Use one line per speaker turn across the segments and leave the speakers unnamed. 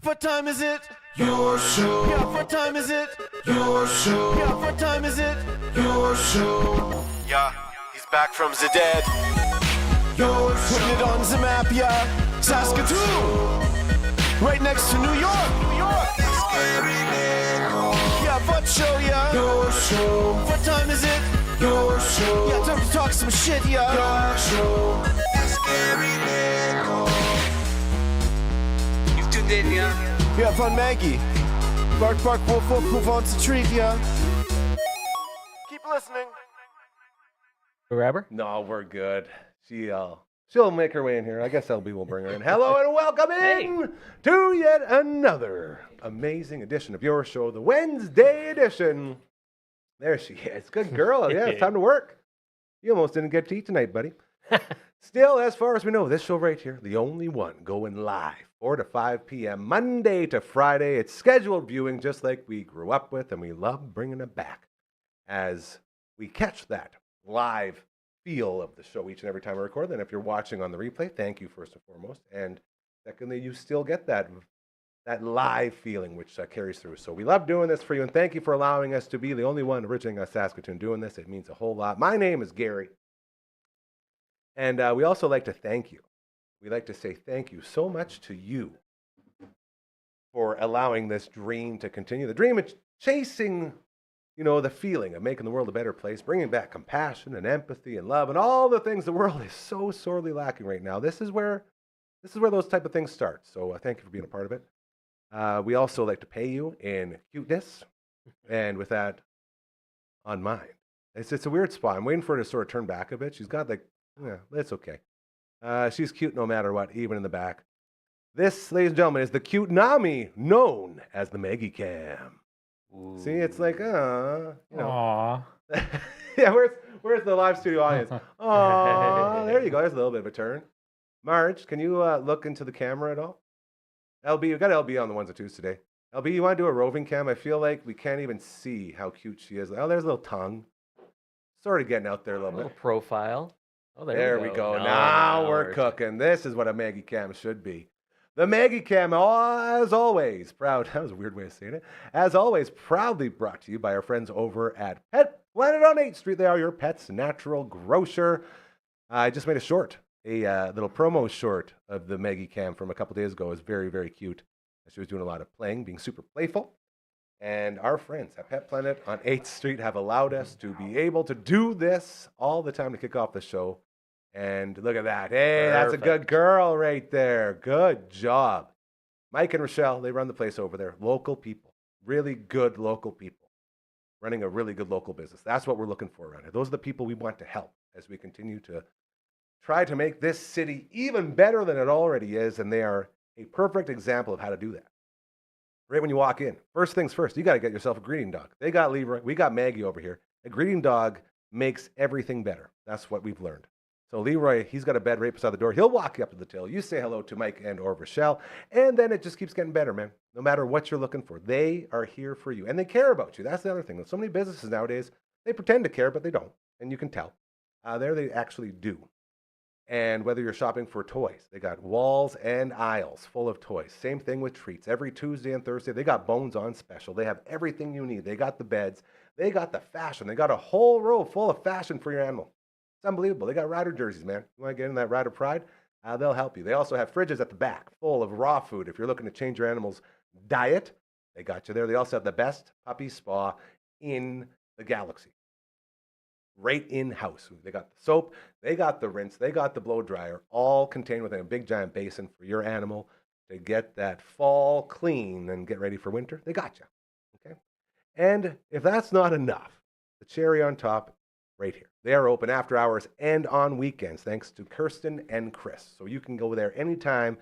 What time is it? Your show. Yeah, what time is it? Your show. Yeah, what time is it? Your show. Yeah, he's back from the dead. Your show. Putting it on the map, yeah. Saskatoon. Right next to New York. New York. Yeah, what show, yeah. Your show. What time is it? Your show. Yeah, time to talk some shit, yeah. Your show.
You've tuned in, yeah?
Yeah, von Maggie. Bark, bark, wolf, wolf, who wants a treat, yeah? Keep listening.
Grabber?
No, we're good. She'll make her way in here. I guess LB will bring her in. Hello and welcome in to yet another amazing edition of your show, the Wednesday edition. There she is. Good girl. Yeah, it's time to work. You almost didn't get to eat tonight, buddy. Still, as far as we know, this show right here, the only one going live, 4 to 5 p.m., Monday to Friday. It's scheduled viewing just like we grew up with, and we love bringing it back as we catch that live feel of the show each and every time we record. Then if you're watching on the replay, thank you first and foremost. And secondly, you still get that live feeling, which carries through. So we love doing this for you, and thank you for allowing us to be the only one originating out of Saskatoon doing this. It means a whole lot. My name is Gary. And we also like to thank you. We like to say thank you so much to you for allowing this dream to continue. The dream of chasing, the feeling of making the world a better place, bringing back compassion and empathy and love and all the things the world is so sorely lacking right now. This is where those type of things start. So thank you for being a part of it. We also like to pay you in cuteness, and with that on mind. It's a weird spot. I'm waiting for her to sort of turn back a bit. She's got yeah, that's okay. She's cute no matter what, even in the back. This, ladies and gentlemen, is the cute Nami, known as the Maggie Cam. Ooh. See, it's like,
Aww.
Yeah, where's the live studio audience? Aww, there you go. There's a little bit of a turn. Marge, can you look into the camera at all? LB, we've got LB on the ones and twos today. LB, you want to do a roving cam? I feel like we can't even see how cute she is. Oh, there's a little tongue. Sort of getting out there a little bit.
Profile. Oh,
there we go. Now we're cooking. This is what a Maggie Cam should be. The Maggie Cam, as always, that was a weird way of saying it, as always, proudly brought to you by our friends over at Pet Planet on 8th Street. They are your pet's natural grocer. I just made a little promo short of the Maggie Cam from a couple days ago. It was very, very cute. She was doing a lot of playing, being super playful. And our friends at Pet Planet on 8th Street have allowed us to be able to do this all the time to kick off the show. And look at that. Hey, That's a good girl right there. Good job. Mike and Rochelle, they run the place over there. Local people. Really good local people. Running a really good local business. That's what we're looking for around here. Those are the people we want to help as we continue to try to make this city even better than it already is. And they are a perfect example of how to do that. Right when you walk in. First things first, you got to get yourself a greeting dog. They got Leroy. We got Maggie over here. A greeting dog makes everything better. That's what we've learned. So Leroy, he's got a bed right beside the door. He'll walk you up to the till. You say hello to Mike and or Rochelle, and then it just keeps getting better, man. No matter what you're looking for, they are here for you, and they care about you. That's the other thing. So many businesses nowadays, they pretend to care, but they don't, and you can tell. There they actually do. And whether you're shopping for toys, they got walls and aisles full of toys. Same thing with treats. Every Tuesday and Thursday, they got Bones on special. They have everything you need. They got the beds. They got the fashion. They got a whole row full of fashion for your animal. It's unbelievable. They got rider jerseys, man. You want to get in that rider pride? They'll help you. They also have fridges at the back full of raw food. If you're looking to change your animal's diet, they got you there. They also have the best puppy spa in the galaxy. Right in-house. They got the soap, they got the rinse, they got the blow dryer, all contained within a big giant basin for your animal to get that fall clean and get ready for winter. They got you. Okay? And if that's not enough, the cherry on top, right here. They are open after hours and on weekends, thanks to Kirsten and Chris. So you can go there anytime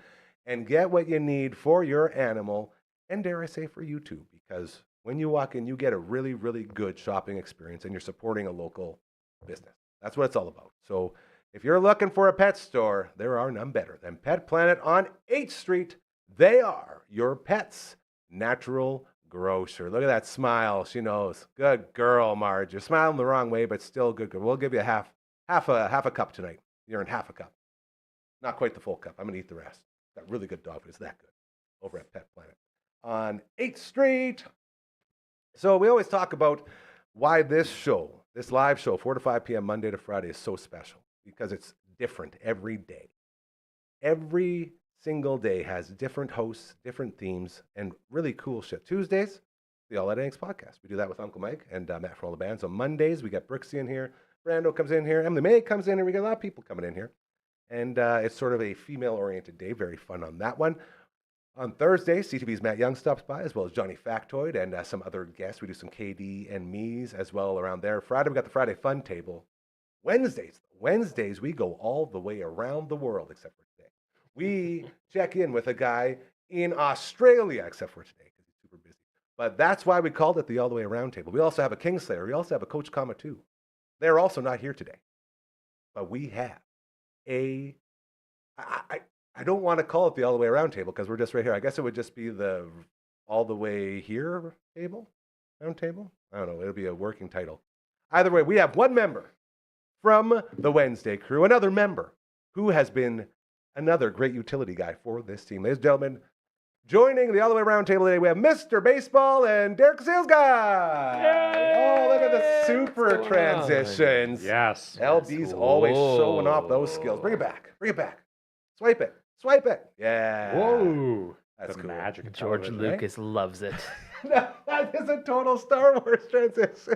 and get what you need for your animal, and dare I say for you too, because when you walk in, you get a really, really good shopping experience, and you're supporting a local business. That's what it's all about. So if you're looking for a pet store, there are none better than Pet Planet on 8th Street. They are your pet's natural grocer. Look at that smile. She knows. Good girl, Marge. You're smiling the wrong way, but still good. We'll give you half a cup tonight. You're in half a cup. Not quite the full cup. I'm going to eat the rest. That really good dog food. It's that good. over at Pet Planet on 8th Street. So we always talk about why this live show, 4 to 5 p.m. Monday to Friday, is so special because it's different every day. Every single day has different hosts, different themes, and really cool shit. Tuesdays, the All That Inks podcast. We do that with Uncle Mike and Matt from all the band. So Mondays, we got Brooksy in here. Brando comes in here. Emily May comes in here. We got a lot of people coming in here. And it's sort of a female-oriented day. Very fun on that one. On Thursday, CTV's Matt Young stops by, as well as Johnny Factoid and some other guests. We do some KD and me's as well around there. Friday, we got the Friday Fun Table. Wednesdays, we go all the way around the world, except for today. We check in with a guy in Australia, except for today, because he's super busy. But that's why we called it the All the Way Around Table. We also have a Kingslayer. We also have a Coach Kama too. They're also not here today. But we have I don't want to call it the All the Way Around Table because we're just right here. I guess it would just be the All the Way Here table? Round table? I don't know. It'll be a working title. Either way, we have one member from the Wednesday crew, another member who has been another great utility guy for this team. Ladies and gentlemen, joining the All the Way Around Table today, we have Mr. Baseball and Derek Sales Guy.
Yay!
Oh, look at the super transitions.
Yes.
LB's always showing off those skills. Bring it back. Bring it back. Swipe it. Swipe it. Yeah.
Whoa.
That's
the
cool.
magic of
George
television,
Lucas loves it.
That is a total Star Wars transition.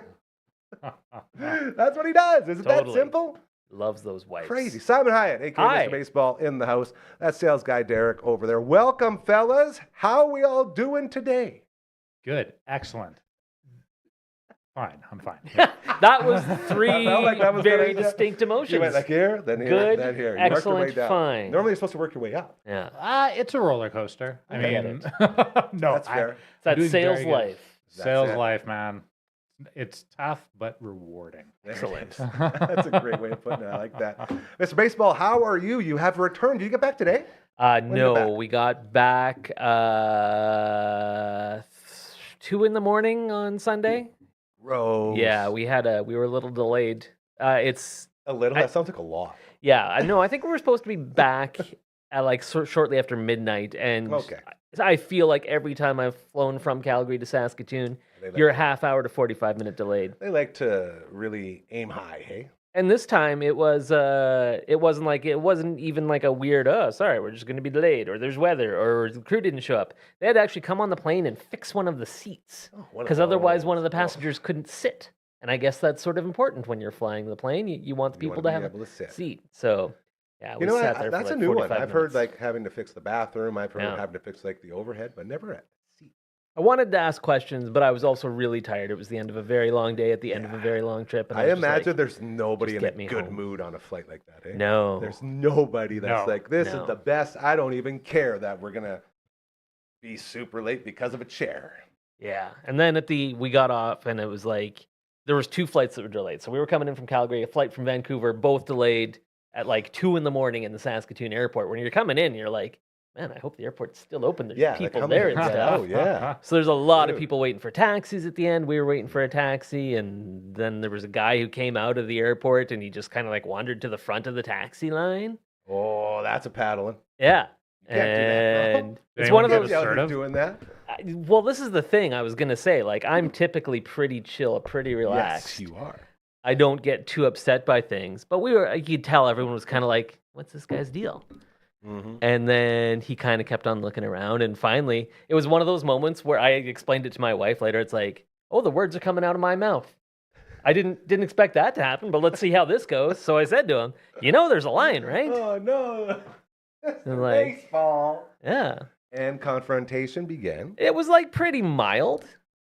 That's what he does. Isn't that
Totally.
simple?
Loves those wipes.
Crazy. Simon Hyatt, a.k.a.
Hi.
Mr. Baseball, in the house. That's sales guy Derek over there. Welcome, fellas. How we all doing today?
Good. Excellent. Fine. I'm fine.
That was three
Felt like that was
very
good idea.
distinct emotions.
You went like here, then here,
Good,
then here. You worked your way
excellent,
down.
fine.
Normally, you're supposed to work your way up.
Yeah.
It's a roller coaster. I
get
mean,
it.
no,
That's fair.
It's that
doing
sales
very good.
life.
Sales
it.
life, man. It's tough but rewarding.
Excellent.
That's a great way of putting it. I like that. Mr. Baseball, how are you? You have returned. Did you get back today?
No,
you back?
we got back 2 in the morning on Sunday.
Gross.
Yeah, we were a little delayed. It's
A little? That sounds like a lot.
yeah, I know. I think we were supposed to be back at like shortly after midnight, and
Okay.
I feel like every time I've flown from Calgary to Saskatoon,
They like,
you're a half hour to 45-minute delayed.
they like to really aim high, hey?
And this time it wasn't even like a weird, oh, sorry, we're just going to be delayed, or there's weather, or the crew didn't show up. They had to actually come on the plane and fix one of the seats, because otherwise one of the passengers couldn't sit. And I guess that's sort of important when you're flying the plane. You want the people to have
able to sit.
a seat. So, yeah, we
You know,
sat there
that's
for
a
like
new
45
one. I've heard
minutes.
like having to fix the bathroom. I've heard
Yeah.
having to fix like the overhead, but never at the seat.
I wanted to ask questions, but I was also really tired. It was the end of a very long day at the end of a very long trip. And
I
was just
imagine
like,
there's nobody
just
in a
get me
good
home.
mood on a flight like that, eh?
no.
There's nobody that's
No.
like, this
No.
is the best. I don't even care that we're going to be super late because of a chair.
Yeah, and then we got off, and it was like there was 2 flights that were delayed. So we were coming in from Calgary, a flight from Vancouver, both delayed at like 2 in the morning in the Saskatoon airport. When you're coming in, you're like, man, I hope the airport's still open. There's
Yeah, like,
people
how many
there and
people-
stuff.
Oh, yeah.
So there's a lot of
Dude.
people waiting for taxis at the end. We were waiting for a taxi, and then there was a guy who came out of the airport, and he just kind of like wandered to the front of the taxi line.
Oh, that's a paddling.
Yeah.
You can't do that, no.
And
Did
it's
anyone
one of
get
those.
a
Yeah, you're
assertive?
doing that.
Well, this is the thing I was gonna say. Like, I'm typically pretty chill, pretty relaxed.
Yes, you are.
I don't get too upset by things. But you could tell everyone was kind of like, "What's this guy's deal?"
Mm-hmm.
And then he kind of kept on looking around, and finally, it was one of those moments where I explained it to my wife later. It's like, "Oh, the words are coming out of my mouth. I didn't expect that to happen, but let's see how this goes." So I said to him, "You know, there's a line, right?"
Oh, no.
And like-
Baseball.
Yeah.
And confrontation began.
It was like pretty mild,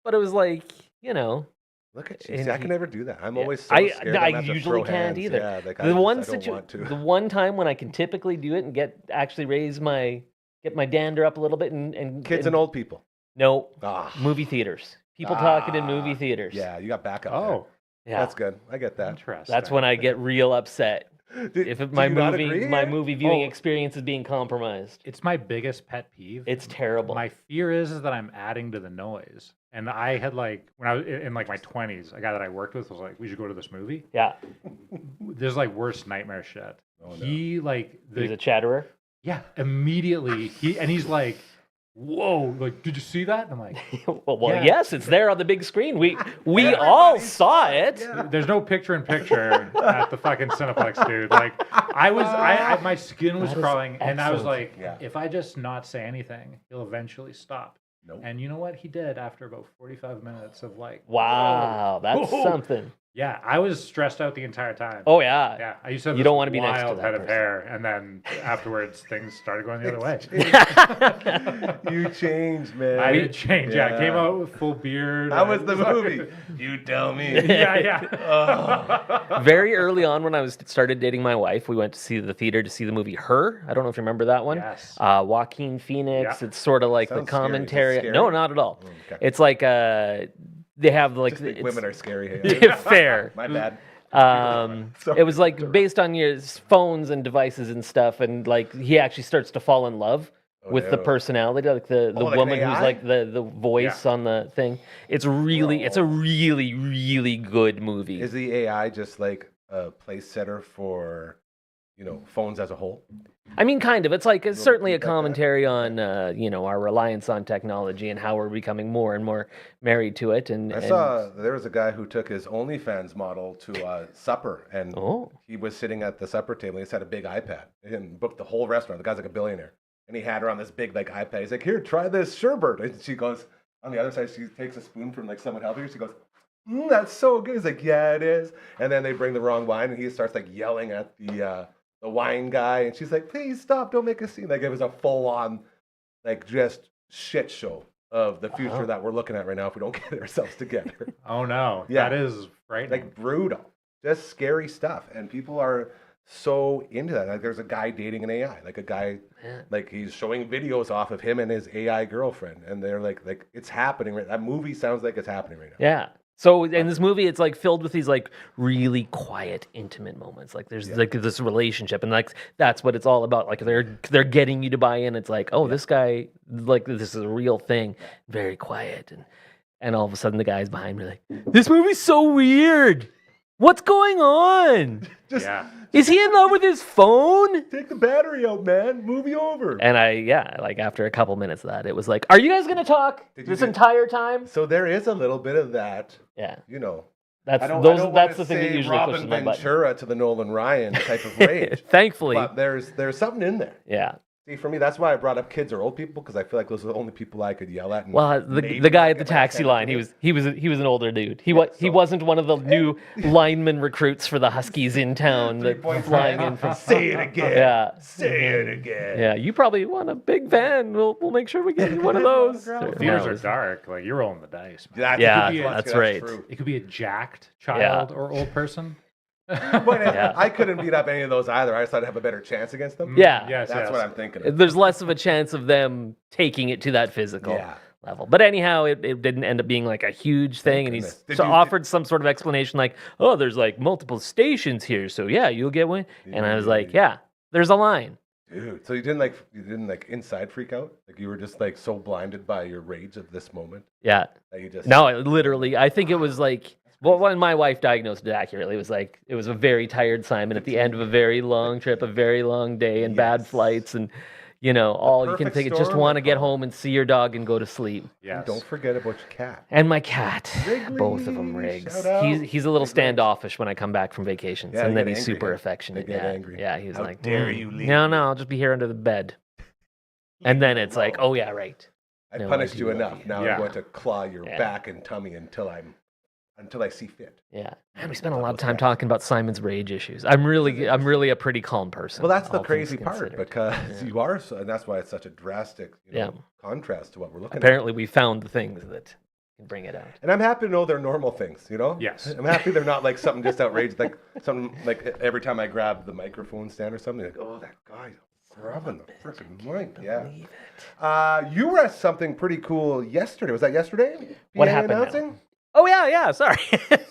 but it was like, you know.
Look at you.
And
See, I can
he-
never do that. I'm
Yeah.
always so
I
scared. I'm gonna have to
usually
throw
can't
hands.
either.
Yeah, like,
The one
I don't want to.
the one time when I can typically do it and actually get my dander up a little bit and
Kids and old people.
no
Ah.
movie theaters. People talking in
Ah.
movie theaters.
Yeah, you got backup.
Oh,
Yeah.
That's good. I get that.
interesting.
That's when I get real upset. If
Do
my
you not
movie
agree
my
here?
movie viewing
Oh.
experience is being compromised.
It's my biggest pet peeve.
It's terrible.
My fear is that I'm adding to the noise. And I had like, when I was in like my 20s, a guy that I worked with was like, we should go to this movie.
Yeah.
There's like worst nightmare shit.
Oh, no.
He like,
He's a chatterer.
yeah, immediately, he's like, whoa, like, did you see that? And I'm like,
well,
Yeah.
yes, it's there on the big screen. We all saw it.
there's no picture-in-picture at the fucking Cineplex, dude. Like, my skin was
That is
crawling, and I was like,
Yeah.
if I just not say anything, he'll eventually stop.
Nope.
And you know what? He did after about 45 minutes of like,
Wow, that's
Whoa.
something.
yeah, I was stressed out the entire time.
Oh yeah.
Yeah, I used to have
You
this
don't wanna be next to
wild
that
head of
person.
hair, and then afterwards things started going the other way.
You changed, man.
I did change. Yeah, I came
Yeah.
out with full beard.
That was
and-
the movie. You tell me.
yeah, yeah.
Very early on, when I started dating my wife, we went to see the theater to see the movie Her. I don't know if you remember that one.
Yes.
Joaquin Phoenix.
Yeah.
It's sort of like
Sounds
the
scary. Is it
commentary.
scary?
No, not at all.
okay.
It's like they have like
Just think
it's-
women are scary. Hey,
fair.
my bad.
It was like based on your phones and devices and stuff, and like he actually starts to fall in love with the
no.
personality, like the
like an
woman who's
AI?
like the voice on the thing. It's a really really good movie.
Is the AI just like a place setter for, phones as a whole?
I mean, kind of. It's like it's certainly a
feedback there.
commentary on our reliance on technology and how we're becoming more and more married to it. And
I saw there was a guy who took his OnlyFans model to supper, and
Oh.
he was sitting at the supper table. And he just had a big iPad and booked the whole restaurant. The guy's like a billionaire, and he had her on this big like iPad. He's like, "Here, try this sherbet." And she goes on the other side. She takes a spoon from like someone helping her. She goes, "That's so good." He's like, "Yeah, it is." And then they bring the wrong wine, and he starts like yelling at the wine guy, and she's like, "Please stop! Don't make a scene." Like it was a full-on, like just shit show of the future that we're looking at right now if we don't get ourselves together.
Oh no,
Yeah.
that is frightening.
Like brutal, just scary stuff, and people are so into that. Like there's a guy dating an AI, like a guy, like he's showing videos off of him and his AI girlfriend, and they're like it's happening. Right, that movie sounds like it's happening right now.
Yeah. So in this movie, it's like filled with these like really quiet, intimate moments. Like there's like this relationship, and like that's what it's all about. Like they're getting you to buy in. It's like, oh, this guy, like this is a real thing. Very quiet, and all of a sudden the guy's behind me like, this movie's so weird. What's going on?
Just
yeah.
Is he in love with his phone?
take the battery out, man. Movie over.
And like after a couple minutes of that, it was like, are you guys gonna talk
Did you
this
do-
entire time?
So there is a little bit of that,
Yeah,
That's
that's
that's
that's the thing that usually
Robin
pushes my button.
Ventura to the Nolan Ryan type of rage.
Thankfully,
But there's something in there.
yeah.
See, for me, that's why I brought up kids or old people, because I feel like those are the only people I could yell at. And
Well,
maybe
the guy
not
at the
get my
taxi
attention
line,
with.
he was an older dude. He
so-
wasn't one of the new lineman recruits for the Huskies in town that
3 points
flying
right.
in from.
Say it again.
Yeah,
Say it again.
yeah. You probably want a big van. We'll make sure we get you one of those.
Ground.
Theaters
No,
are
it's-
dark. Like you're rolling the dice. Man.
That's,
Yeah,
that's
that's right.
true.
It could be a jacked child or old person.
But
Yeah.
I couldn't beat up any of those either. I just thought I'd have a better chance against them.
Yeah.
Yes,
That's
yes.
what I'm thinking. Of.
There's less of a chance of them taking it to that physical
Yeah.
level. But anyhow, it didn't end up being like a huge thing. And
goodness.
he's
Did you-
offered some sort of explanation like, oh, there's like multiple stations here. So yeah, you'll get one. And I was like, yeah, there's a line.
Dude, so you didn't like inside freak out? Like you were just like so blinded by your rage of this moment
Yeah.
that you just
No, I think it was like, well, when my wife diagnosed it accurately, it was a very tired Simon at the end of a very long trip, a very long day, and bad
Yes.
flights, and all you can
perfect
think is just
storm,
want to
I
get
call it.
home and see your dog and go to sleep.
Yes.
Don't forget about your cat.
And my cat,
Wrigley,
both of them, Riggs.
shout out.
He's a little
Big Riggs.
standoffish when I come back from vacations,
Yeah,
and
they
then
get
he's
angry,
super
hey?
affectionate.
They get
yeah,
angry.
yeah. He's
How
like,
dare you leave
No,
me?"
I'll just be here under the bed. And then it's like, oh yeah, right.
I
No,
punished
I
you
do love
enough.
you.
Now
Yeah.
I'm going to claw your
Yeah.
back and tummy until I see fit.
Yeah, and we spent a lot of time talking about Simon's rage issues. I'm really a pretty calm person.
Well, that's the
all things
crazy part
considered.
because you are, and that's why it's such a drastic
Yeah.
contrast to what we're looking at.
Apparently, we found the things that can bring it out.
And I'm happy to know they're normal things,
Yes.
I'm happy they're not like something just outrageous, like something like every time I grab the microphone stand or something, like, oh, that guy grabbing the freaking mic. Yeah.
Believe it.
You were at something pretty cool yesterday. Was that yesterday?
What
PA
happened now?
announcing?
Oh yeah. Sorry.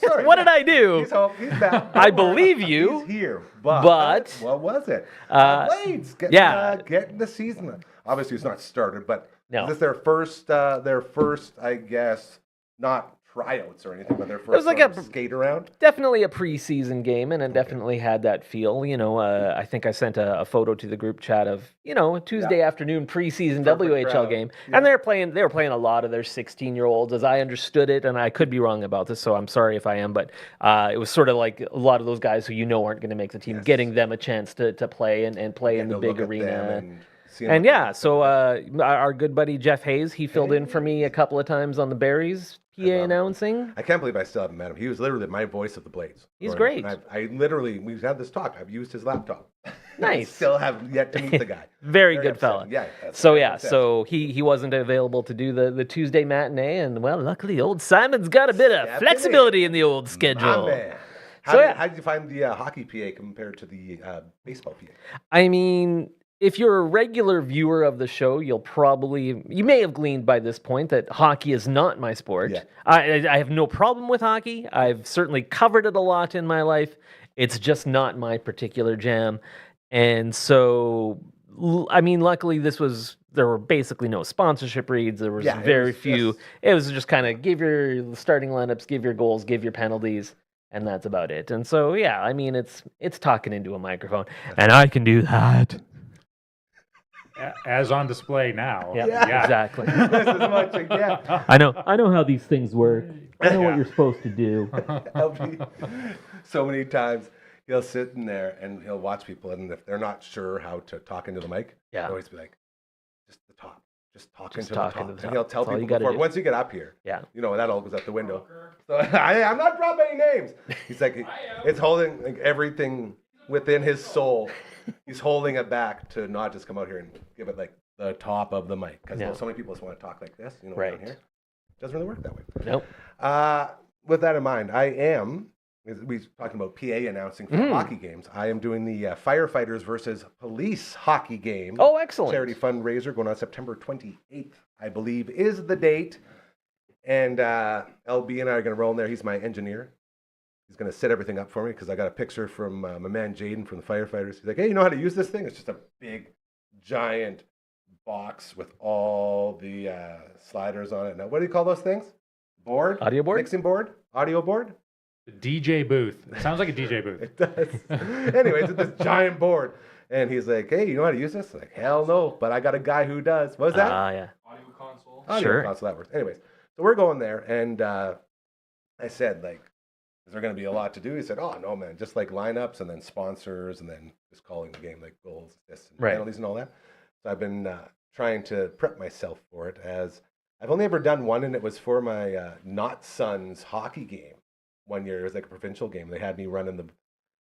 Sorry,
what
yeah.
did I do?
He's back.
I
Don't worry.
believe you,
He's here, but what was it? Blades getting,
yeah.
getting the season. Obviously, it's not started, but
No.
is this their first? I guess, not tryouts or anything, but their
was
first
like
sort of
a-
skate around.
Definitely a preseason game, and it definitely had that feel. I think I sent a photo to the group chat of a Tuesday afternoon preseason
Perfect
WHL
crowd.
game,
Yeah.
and they were playing a lot of their 16-year-olds, as I understood it, and I could be wrong about this, so I'm sorry if I am, but it was sort of like a lot of those guys who aren't going to make the team,
Yes.
getting them a chance to play and play in
Getting
the
to look
big
at them
arena.
and seeing
And
what they
yeah,
can
so
do.
our good buddy Jeff Hayes, he filled in for me a couple of times on the Berries PA
love it.
announcing.
I can't believe I still haven't met him. He was literally my voice of the Blades.
He's
growing
great.
up. And I literally, we've had this talk. I've used his laptop.
Nice.
I still have yet to meet the guy.
Very good
upsetting.
fella.
Yeah. that's
So
very
yeah,
upsetting.
so he wasn't available to do the Tuesday matinee, and well, luckily old Simon's got a bit of
Stepping
flexibility in the old
My
schedule.
man.
So, yeah.
How did you find the hockey PA compared to the baseball PA?
I mean, if you're a regular viewer of the show, you may have gleaned by this point that hockey is not my sport.
Yeah.
I have no problem with hockey. I've certainly covered it a lot in my life. It's just not my particular jam. And so, I mean, luckily there were basically no sponsorship reads. There was
Yeah, it
very
was
few.
just-
It was just kind of give your starting lineups, give your goals, give your penalties, and that's about it. And so, yeah, I mean, it's talking into a microphone, and I can do that.
As on display now.
Yeah,
Yeah.
exactly.
Just as much again.
I know how these things work. I know
Yeah.
what you're supposed to do.
LP, so many times he'll sit in there and he'll watch people, and if they're not sure how to talk into the mic,
Yeah.
he'll always be like, "Just the top, just talk
Just
into
talk
the top."
into the
And he'll
top.
tell
That's all you
people
gotta
before
do.
once you get up here,
Yeah.
that all goes out the window. So I'm not dropping any names. He's like, it's holding like everything within his soul. He's holding it back to not just come out here and give it like the top of the mic, because
Yeah.
so many people just want to talk like this,
Right.
down here. Doesn't really work that way.
Nope.
With that in mind, we're talking about PA announcing for hockey games. I am doing the firefighters versus police hockey game.
Oh, excellent.
Charity fundraiser going on September 28th, I believe, is the date. And LB and I are going to roll in there. He's my engineer. He's going to set everything up for me because I got a picture from my man Jaden from the firefighters. He's like, "Hey, you know how to use this thing?" It's just a big, giant box with all the sliders on it. Now, what do you call those things? Board?
Audio board?
Mixing board? Audio board?
The DJ booth. It sounds like a DJ booth.
It does. Anyways, it's this giant board. And he's like, "Hey, you know how to use this?" I'm like, "Hell no, but I got a guy who does." What was that?
Yeah.
Audio
Sure.
console, that works. Anyways, so we're going there, and I said, like, "Is there going to be a lot to do?" He said, "Oh, no, man, just like lineups and then sponsors and then just calling the game, like goals, this, and
Right.
penalties and all that." So I've been trying to prep myself for it, as I've only ever done one, and it was for my Not Sons hockey game one year. It was like a provincial game. They had me running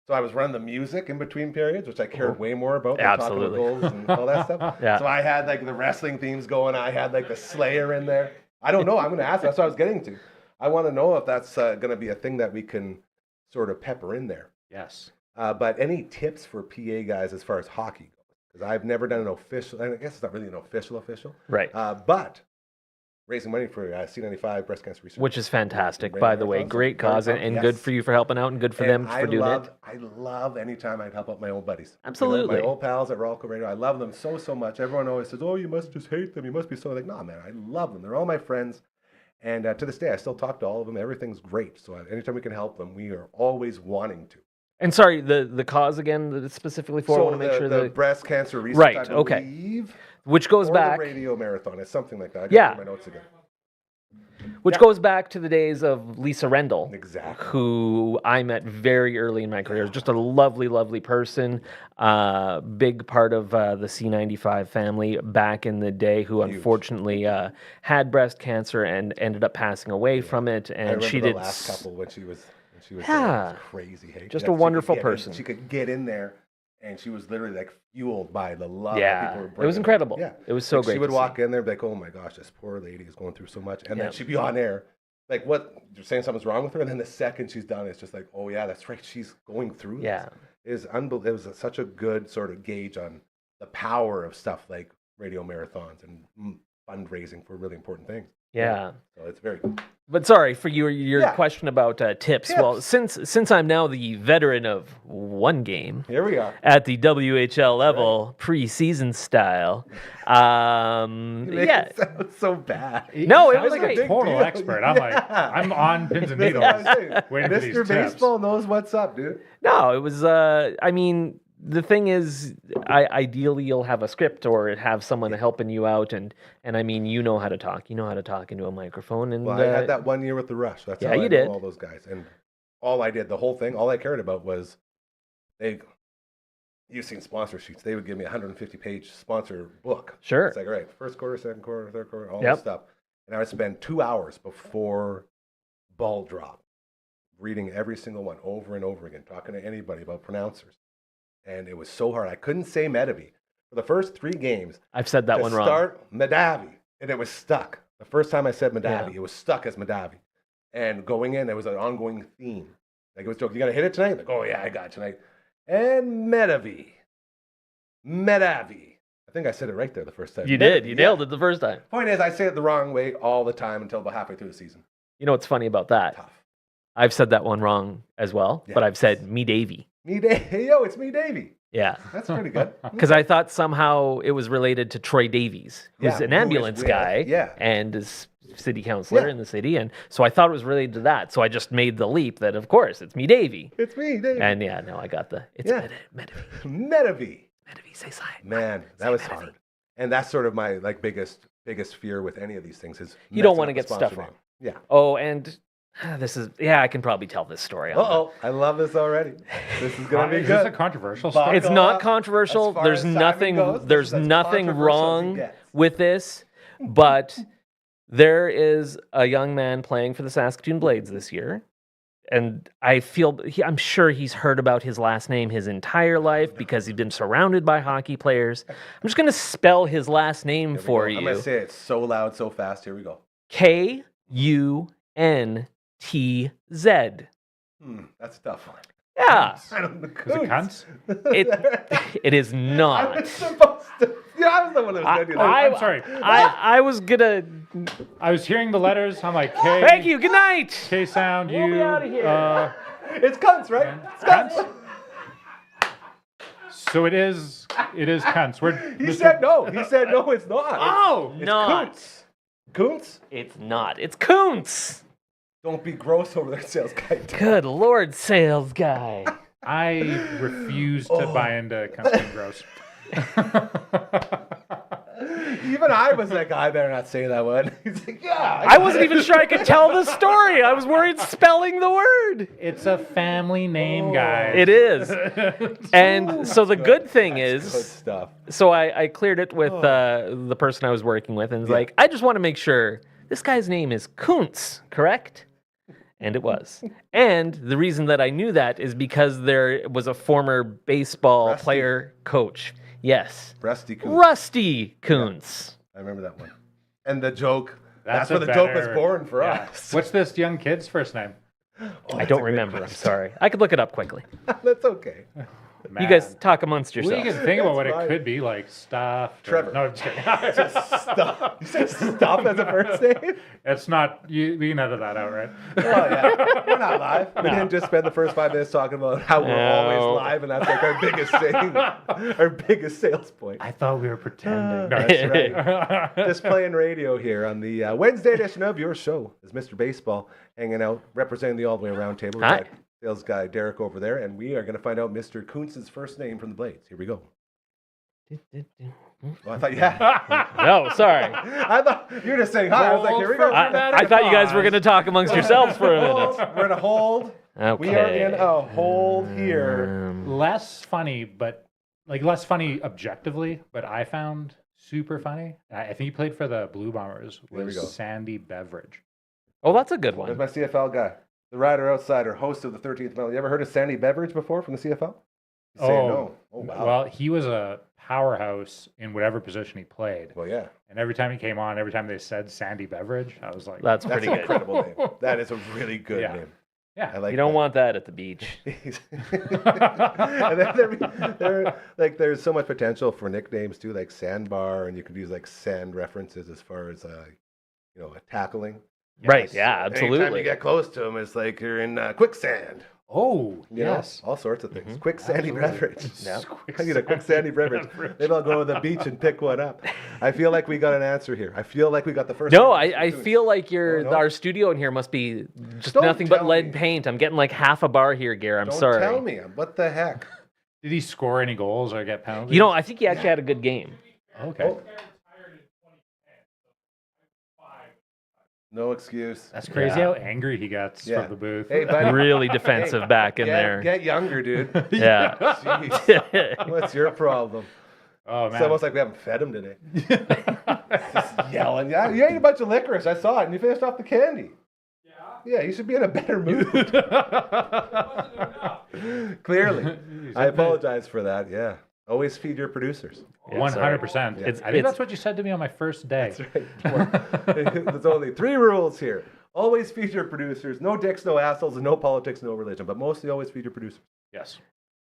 so I was running the music in between periods, which I cared way more about than
Absolutely.
talking about goals and all that stuff.
Yeah.
So I had like the wrestling themes going. I had like the Slayer in there. I don't know. I'm going to ask. That's what I was getting to. I want to know if that's going to be a thing that we can sort of pepper in there.
Yes.
But any tips for PA guys as far as hockey goes? Because I've never done an official, and I guess it's not really an official,
Right.
but raising money for C95 breast cancer research.
Which is fantastic,
Very
by the
marathons,
way.
so
Great
very
cause,
pumped,
and good
yes.
for you for helping out, and good for
And
them for doing it.
I love anytime I can help out my old buddies.
Absolutely.
My old pals at Rolco Radio. I love them so much. Everyone always says, "Oh, you must just hate them. You must be so." Like, nah, man, I love them. They're all my friends. And to this day, I still talk to all of them. Everything's great. So anytime we can help them, we are always wanting to.
And sorry, the cause again that it's specifically for. I want to make sure
the
that
breast cancer research,
Right,
I
okay.
believe,
which goes
or
back.
the radio marathon. It's something like that. I gotta
Yeah.
read my notes again.
Which
Yeah.
goes back to the days of Lisa Rendell,
Exactly.
who I met very early in my career. Just a lovely, lovely person. Big part of the C95 family back in the day, who
Huge.
unfortunately had breast cancer and ended up passing away from it.
I
And
remember
she
the
did.
last couple when she was there. It
Yeah.
was crazy. Hey?
Just
That
a
she could
wonderful
get in-
person.
she could get in there, and she was literally like fueled by the love.
Yeah.
that people were
It was
bringing.
incredible.
Yeah,
It was so
Like,
great
She would
to
walk in there, and be like, "Oh my gosh, this poor lady is going through so much," and
Yeah.
then she'd be on air. Like, what? You're saying something's wrong with her, and then the second she's done, it's just like, "Oh yeah, that's right. She's going through
Yeah.
this." It was such a good sort of gauge on the power of stuff like radio marathons and fundraising for really important things.
Yeah.
So it's very cool.
But sorry for your
Yeah.
question about tips. Well, since I'm now the veteran of one game
Here we are.
at the WHL level, preseason style,
You make
yeah.
it sound so bad.
No, it
Sounds
was
like
great.
a total
deal.
expert. I'm like,
Yeah.
I'm on pins and
That's
needles.
what I'm saying.
waiting for these
Mr.
tips.
Baseball knows what's up, dude.
No, it was. I mean, the thing is, ideally you'll have a script or have someone helping you out, and I mean, you know how to talk. You know how to talk into a microphone, and
Well, I had that 1 year with the Rush. That's
yeah,
how
you
I
did.
know all those guys. And all I did, the whole thing, all I cared about was you've seen sponsor sheets. They would give me a 150-page sponsor book.
Sure.
It's like, all right, first quarter, second quarter, third quarter, all
Yep.
this stuff. And I would spend 2 hours before ball drop reading every single one over and over again, talking to anybody about pronouncers. And it was so hard. I couldn't say Medavy. For the first 3 games,
I've said that
to
one wrong.
start Medavy, and it was stuck. The first time I said Medavy,
Yeah.
it was stuck as Medavy. And going in, there was an ongoing theme. Like it was joke, you got to hit it tonight? Like, oh yeah, I got it tonight. And Medavy. I think I said it right there the first time.
You did. You
Yeah.
nailed it the first time.
Point is, I say it the wrong way all the time until about halfway through the season.
You know what's funny about that?
Tough.
I've said that one wrong as well, but I've said me Davy.
Hey, yo, it's me, Davey.
Yeah.
That's pretty good.
Because I thought somehow it was related to Troy Davies, who's
Yeah,
an
who is
ambulance
with-
guy
yeah.
and is city councilor
Yeah.
in the city. And so I thought it was related to that. So I just made the leap that, of course, it's me Davy.
It's me, Davey.
And yeah, no, I got the, it's
Yeah.
Medavy.
Medavy.
Medavy, say sign.
Man, that was hard. And that's sort of my biggest fear with any of these things is
You don't
messing
wanna
up the
get stuff
sponsor
wrong.
name. Yeah.
Oh, and this is, yeah, I can probably tell this story. on
Uh-oh, I love this already. This is going to be
Is this
good.
a controversial
Buckle
story?
It's not
up.
controversial.
As far
There's
as Simon
nothing.
goes, this
There's
is as
nothing
controversial as he
wrong
gets.
with this, but there is a young man playing for the Saskatoon Blades this year, and I'm sure he's heard about his last name his entire life because he's been surrounded by hockey players. I'm just going to spell his last name
Here we
for
go. I'm going
you.
to say it so loud, so fast. Here we go.
Kuntz.
That's a tough one.
Yeah,
I don't know.
Is it cunts?
it is
I
not.
was supposed to. Yeah, I was the one that was going to do that.
I'm sorry.
I was gonna.
I was hearing the letters. I'm like, K.
Thank you. Good night.
K sound.
We'll be
you.
outta here.
It's cunts, right? It's cunts.
So it is cunts.
He said no. He said no, it's not.
Oh,
It's
not.
Kuntz. Kuntz?
It's not. It's Kuntz.
Don't be gross over there, sales guy.
Good Lord, sales guy.
I refuse to buy into cunts being gross.
Even I was like, I better not say that one. He's like, yeah.
I wasn't even sure I could tell the story. I was worried spelling the word.
It's a family name, guys.
It is. And so the good thing
Good
is,
stuff.
so I cleared it with the person I was working with, and was like, I just want to make sure this guy's name is Kuntz, correct? And it was. And the reason that I knew that is because there was a former baseball
Rusty.
player coach. Yes.
Rusty Kuntz.
Rusty Kuntz.
I remember that one. And the joke. That's
a
where the joke was
better-
born for
yeah.
us.
What's this young kid's first name?
I don't remember. I'm sorry. I could look it up quickly.
That's okay.
Man.
You guys talk amongst
Well, you
yourselves.
can think about what
That's
it
fine.
could be, like stuff.
Trevor.
No, I'm just kidding.
Stuff. You said stuff as a first name?
It's not. We can edit that out, right?
Oh, yeah. We're not live. We didn't just spend the first 5 minutes talking about how we're
No.
always live, and that's like our biggest thing, our biggest sales point.
I thought we were pretending.
That's right. Just playing radio here on the Wednesday edition of your show is Mr. Baseball hanging out, representing the All the Way Around table. We
Hi.
got sales guy Derek over there, and we are going to find out Mr. Kuntz's first name from the Blades. Here we go. Oh, I thought you had.
No, sorry.
I thought you were just saying hi. I was like, here we go.
I thought you guys were going to talk amongst yourselves for a minute.
We're in a hold.
Okay.
We are in a hold here.
Less funny, but like less funny objectively, but I found super funny. I think he played for the Blue Bombers.
There we
Was
go.
Sandy Beveridge.
Oh, that's a good
There's
one.
my CFL guy, the rider outsider, host of the 13th Medal. You ever heard of Sandy Beveridge before from the CFL? You say no. Oh, wow.
Well, he was a powerhouse in whatever position he played.
Well, yeah.
And every time he came on, every time they said Sandy Beveridge, I was like,
That's
That's
pretty
an
good.
incredible name. That is a really good
Yeah.
name.
yeah.
I like
You don't
that.
want that at the beach.
And then there's so much potential for nicknames too, like Sandbar, and you could use like sand references as far as tackling.
Right. Yeah,
Anytime
absolutely.
you get close to them, it's like you're in quicksand.
Oh,
You know,
yes.
all sorts of things. Quick sandy
Absolutely.
beverage.
Yeah.
I need a quick sandy beverage. Maybe I'll go to the beach and pick one up. I feel like we got an answer here. I feel like we got the first.
No,
answer.
I feel like
Oh, no?
our studio in here must be just
Don't
nothing but
tell
lead
me.
paint. I'm getting like half a bar here, Gare. I'm
Don't
sorry.
tell me. What the heck?
Did he score any goals or get penalties?
You know, I think he actually had a good game.
Okay.
Oh. No excuse.
That's crazy
Yeah.
how angry he gets
Yeah.
from the booth.
Hey, buddy.
Really defensive back in there.
Get younger, dude.
Yeah.
Jeez. What's your problem?
Oh,
It's
man.
almost like we haven't fed him today. Just yelling. Yeah, you ate a bunch of licorice. I saw it, and you finished off the candy. Yeah, you should be in a better mood. Clearly. I apologize for that. Yeah. Always feed your producers.
100%.
It's-
I think that's what you said to me on my first day.
That's right. There's only 3 rules here. Always feed your producers. No dicks, no assholes, and no politics, no religion. But mostly always feed your producers.
Yes.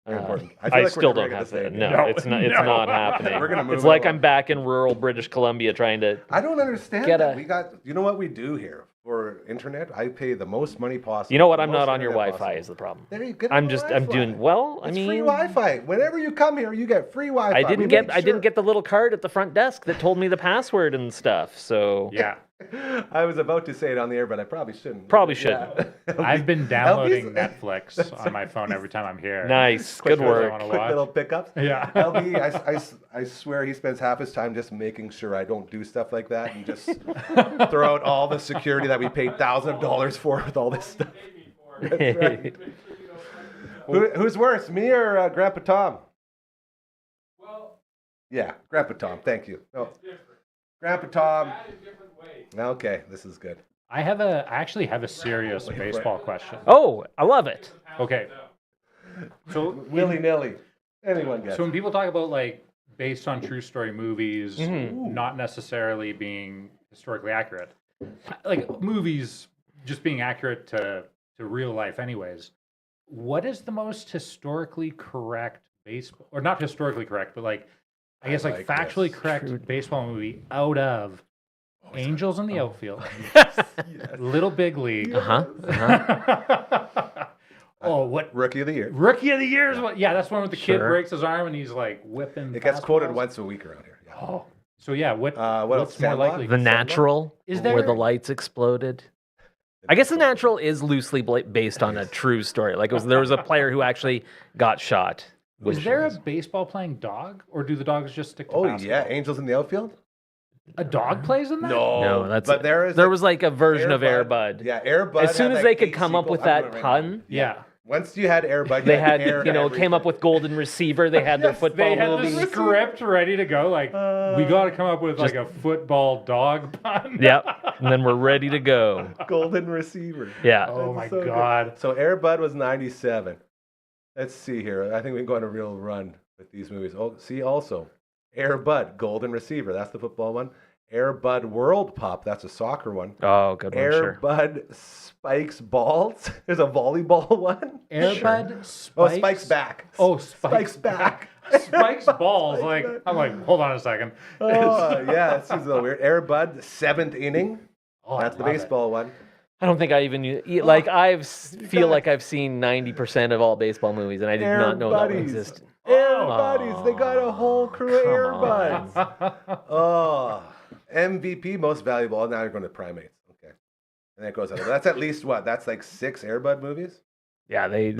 Very important.
I
feel like we're
still
never
don't
gonna
have
get
to.
this
No,
thing.
it's not. It's not happening.
We're gonna move
It's
it
like
along.
I'm back in rural British Columbia trying to.
I don't understand
Get
that.
a-
We got. You know what we do here for internet? I pay the most money possible.
You know what?
for
I'm
the most
not on your
internet
Wi-Fi
possible.
is the problem.
There you go.
I'm doing well. I
It's
mean,
free Wi-Fi. Whenever you come here, you get free Wi-Fi.
I didn't get the little card at the front desk that told me the password and stuff. So
Yeah.
I was about to say it on the air, but I probably shouldn't.
Probably shouldn't.
I've been downloading
LB's
Netflix on my phone every time I'm here.
nice,
Quick
good
shows I
work.
wanna
Quick
watch.
little pickups.
Yeah.
LB, I swear he spends half his time just making sure I don't do stuff like that and just throw out all the security that we paid thousands of dollars for with all this stuff. That's right. Who's worse, me or Grandpa Tom? Yeah, Grandpa Tom. Thank you. No. Grandpa Tom. Okay, this is good.
I actually have a serious baseball question.
Oh, I love it.
Okay. So
Willy nilly. Anyone gets
So
it.
when people talk about like based on true story movies
Mm-hmm.
not necessarily being historically accurate, like movies just being accurate to real life anyways, what is the most historically correct baseball, or not historically correct, but like I guess like
like
factually
this.
correct baseball movie out of Angels in the Outfield, Little Big League. Oh, what
Rookie of the year.
Rookie of the Year is what? Yeah, that's one with the kid
Sure.
breaks his arm and he's like whipping.
It gets quoted
fastballs.
once a week around here. Yeah.
Oh, so yeah,
What
what's
else?
more
Sandlot?
likely?
The Natural,
Is
where the
there-
lights exploded. I guess The Natural is loosely based on a true story. Like there was a player who actually got shot.
Is there a baseball playing dog, or do the dogs just stick to
Oh
basketball?
yeah, Angels in the Outfield.
A dog plays in that?
No, that's
but there is
was like a version of Air Bud.
Yeah, Air Bud.
As soon
had
as
like
they could
8
come up
sequels.
with
I'm
that
doing it right now.
pun,
Yeah.
Once you had Air Bud,
they
had
had
Air
came
everything.
up with Golden Receiver. They had their football
They had
movies.
the script ready to go. Like, we got to come up with like a football dog pun.
Yep, and then we're ready to go.
Golden Receiver.
Yeah.
Oh my
So good.
God.
So Air Bud was 97. Let's see here. I think we can go on a real run with these movies. Oh, see also Air Bud, Golden Receiver. That's the football one. Air Bud World Pop. That's a soccer one.
Oh, good one.
Air
Sure.
Bud Spikes Balls. There's a volleyball one.
Airbud Spikes.
Oh, Spikes Back.
Oh,
Spikes Back.
Spikes balls. Like, I'm like, hold on a second.
Oh, yeah, that seems a little weird. Air Bud, 7th inning.
Oh, I
That's the
love it.
baseball one.
I don't think I even knew. Like feel like I've seen 90% of all baseball movies, and I did
Air
not know that one
Buddies.
existed.
Air
Oh,
Buddies. They got a whole crew of
come
Air
on.
Buds. Oh, MVP, most valuable. Now you're going to primates. Okay. And that goes on. That's at least what? That's like 6 Air Bud movies?
Yeah, they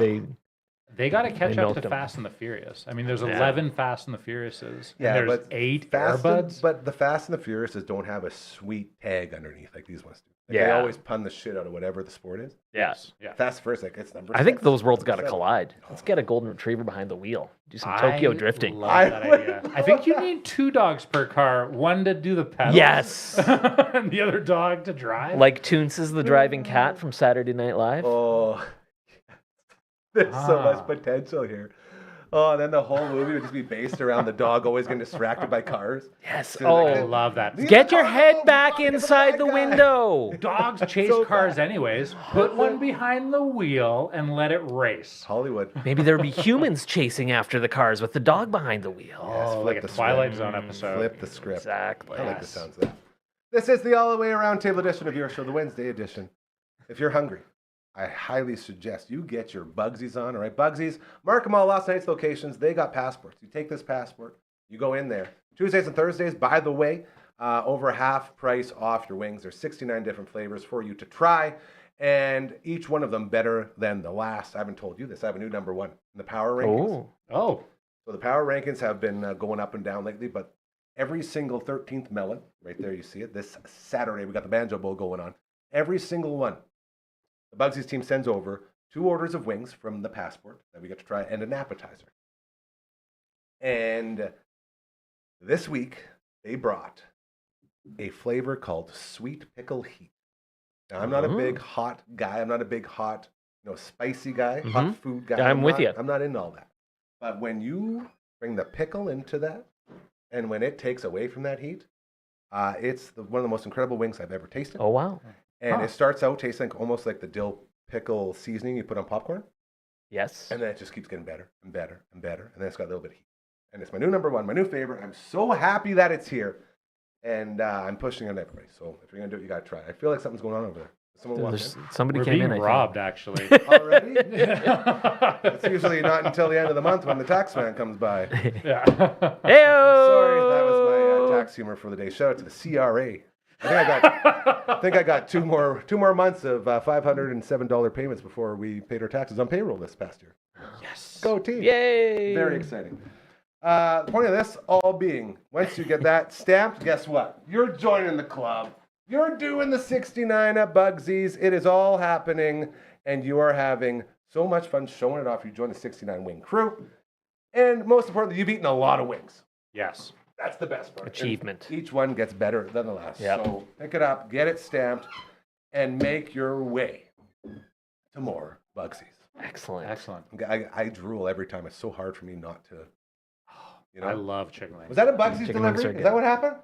They got to catch up
milked
to
them.
Fast and the Furious. I mean, there's
Yeah.
11 Fast and the Furiouses.
Yeah,
and there's
but
8
Fast
Airbuds.
but the Fast and the Furiouses don't have a sweet tag underneath like these ones do. Like, They
Yeah.
always pun the shit out of whatever the sport is.
yes.
Yeah.
Fast first, like it's number
I think
6,
those worlds got to
number 7.
collide. Let's get a golden retriever behind the wheel. Do some Tokyo
I
drifting.
Love
I
that
would
idea. I think you need 2 dogs per car. One to do the pedals.
Yes.
and the other dog to drive.
Like Toons is the driving cat from Saturday Night Live.
Oh, there's so
Ah.
much potential here. Oh, and then the whole movie would just be based around the dog always getting distracted by cars.
Yes.
So like,
I
Oh,
love that.
get your head back inside the
guy.
window.
Dogs chase
So
cars
bad.
anyways. Put one behind the wheel and let it race.
Hollywood.
Maybe there'd be humans chasing after the cars with the dog behind the wheel.
Oh,
flip
like a
the
Twilight
script.
Zone episode.
Flip the script.
Exactly.
I like the
Yes.
sounds of that. This is the all the way around table edition of your show, the Wednesday edition. If you're hungry, I highly suggest you get your Bugsies on. All right, Bugsies, mark them all last night's locations. They got passports. You take this passport, you go in there. Tuesdays and Thursdays, by the way, over half price off your wings. There's 69 different flavors for you to try, and each one of them better than the last. I haven't told you this. I have a new number one in the power rankings.
Oh.
So the power rankings have been going up and down lately, but every single 13th melon, right there you see it, this Saturday we got the Banjo Bowl going on. Every single one, the Bugsies team sends over 2 orders of wings from the passport that we get to try and an appetizer. And this week they brought a flavor called Sweet Pickle Heat. Now, I'm not a big hot guy. I'm not a big hot, spicy guy, hot food guy.
I'm with you.
I'm not into all that. But when you bring the pickle into that, and when it takes away from that heat, it's one of the most incredible wings I've ever tasted.
Oh, wow.
And it starts out tasting almost like the dill pickle seasoning you put on popcorn.
Yes.
And then it just keeps getting better and better and better. And then it's got a little bit of heat. And it's my new number one, my new favorite. I'm so happy that it's here. And I'm pushing it on everybody. So if you're going to do it, you got to try it. I feel like something's going on over there. Someone walked in.
Somebody
We're
came in.
being
I
robbed, actually.
Already? It's usually not until the end of the month when the tax man comes by.
Yeah.
Heyo!
Sorry, that was my tax humor for the day. Shout out to the CRA. I think I got two more months of $507 payments before we paid our taxes on payroll this past year.
Yes.
Go team!
Yay!
Very exciting. The point of this all being, once you get that stamped, guess what? You're joining the club. You're doing the 69 at Bugsies. It is all happening, and you are having so much fun showing it off. You join the 69 wing crew, and most importantly, you've eaten a lot of wings.
Yes.
That's the best part.
Achievement.
And each one gets better than the last.
Yep.
So pick it up, get it stamped, and make your way to more Bugsies.
Excellent.
Excellent.
I drool every time. It's so hard for me not to.
I love chicken wings.
Was that a Bugsies
Chicken wings
delivery?
are
Is
good.
that what happened?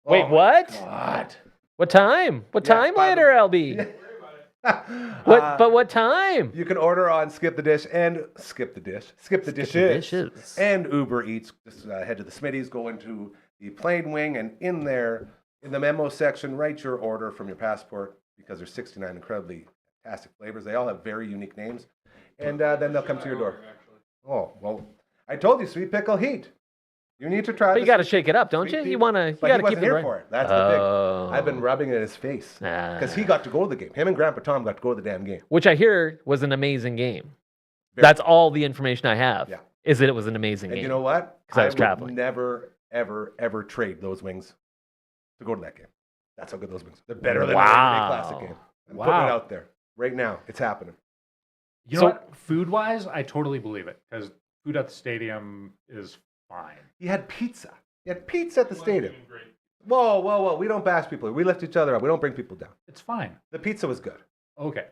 Wait,
Oh my
what?
God.
What time? What
Yeah,
time
by the-
later, LB? What time?
You can order on Skip the Dishes, and Uber Eats. Just head to the Smitty's, go into the plain wing, and in there, in the memo section, write your order from your passport because there's 69 incredibly fantastic flavors. They all have very unique names, and then they'll come to your door. Oh well, I told you, Sweet Pickle Heat. You need to try.
But you got to shake it up, don't you?
Sweet
You want to. You
But
got
he
to keep
wasn't
it
here
right.
for it. That's the thing. I've been rubbing it in his face because he got to go to the game. Him and Grandpa Tom got to go to the damn game.
Which I hear was an amazing game. That's all the information I have.
Yeah.
Is that it was an amazing
And
game.
you know what?
'Cause I was
would
traveling.
never, ever, ever trade those wings to go to that game. That's how good those wings are. They're better than
Wow.
any classic game. I'm putting it out there right now. It's happening.
You know what? Food-wise, I totally believe it because food at the stadium is fine.
He had pizza. He had pizza at the stadium. Whoa, whoa, whoa. We don't bash people. We lift each other up. We don't bring people down.
It's fine.
The pizza was good.
Okay.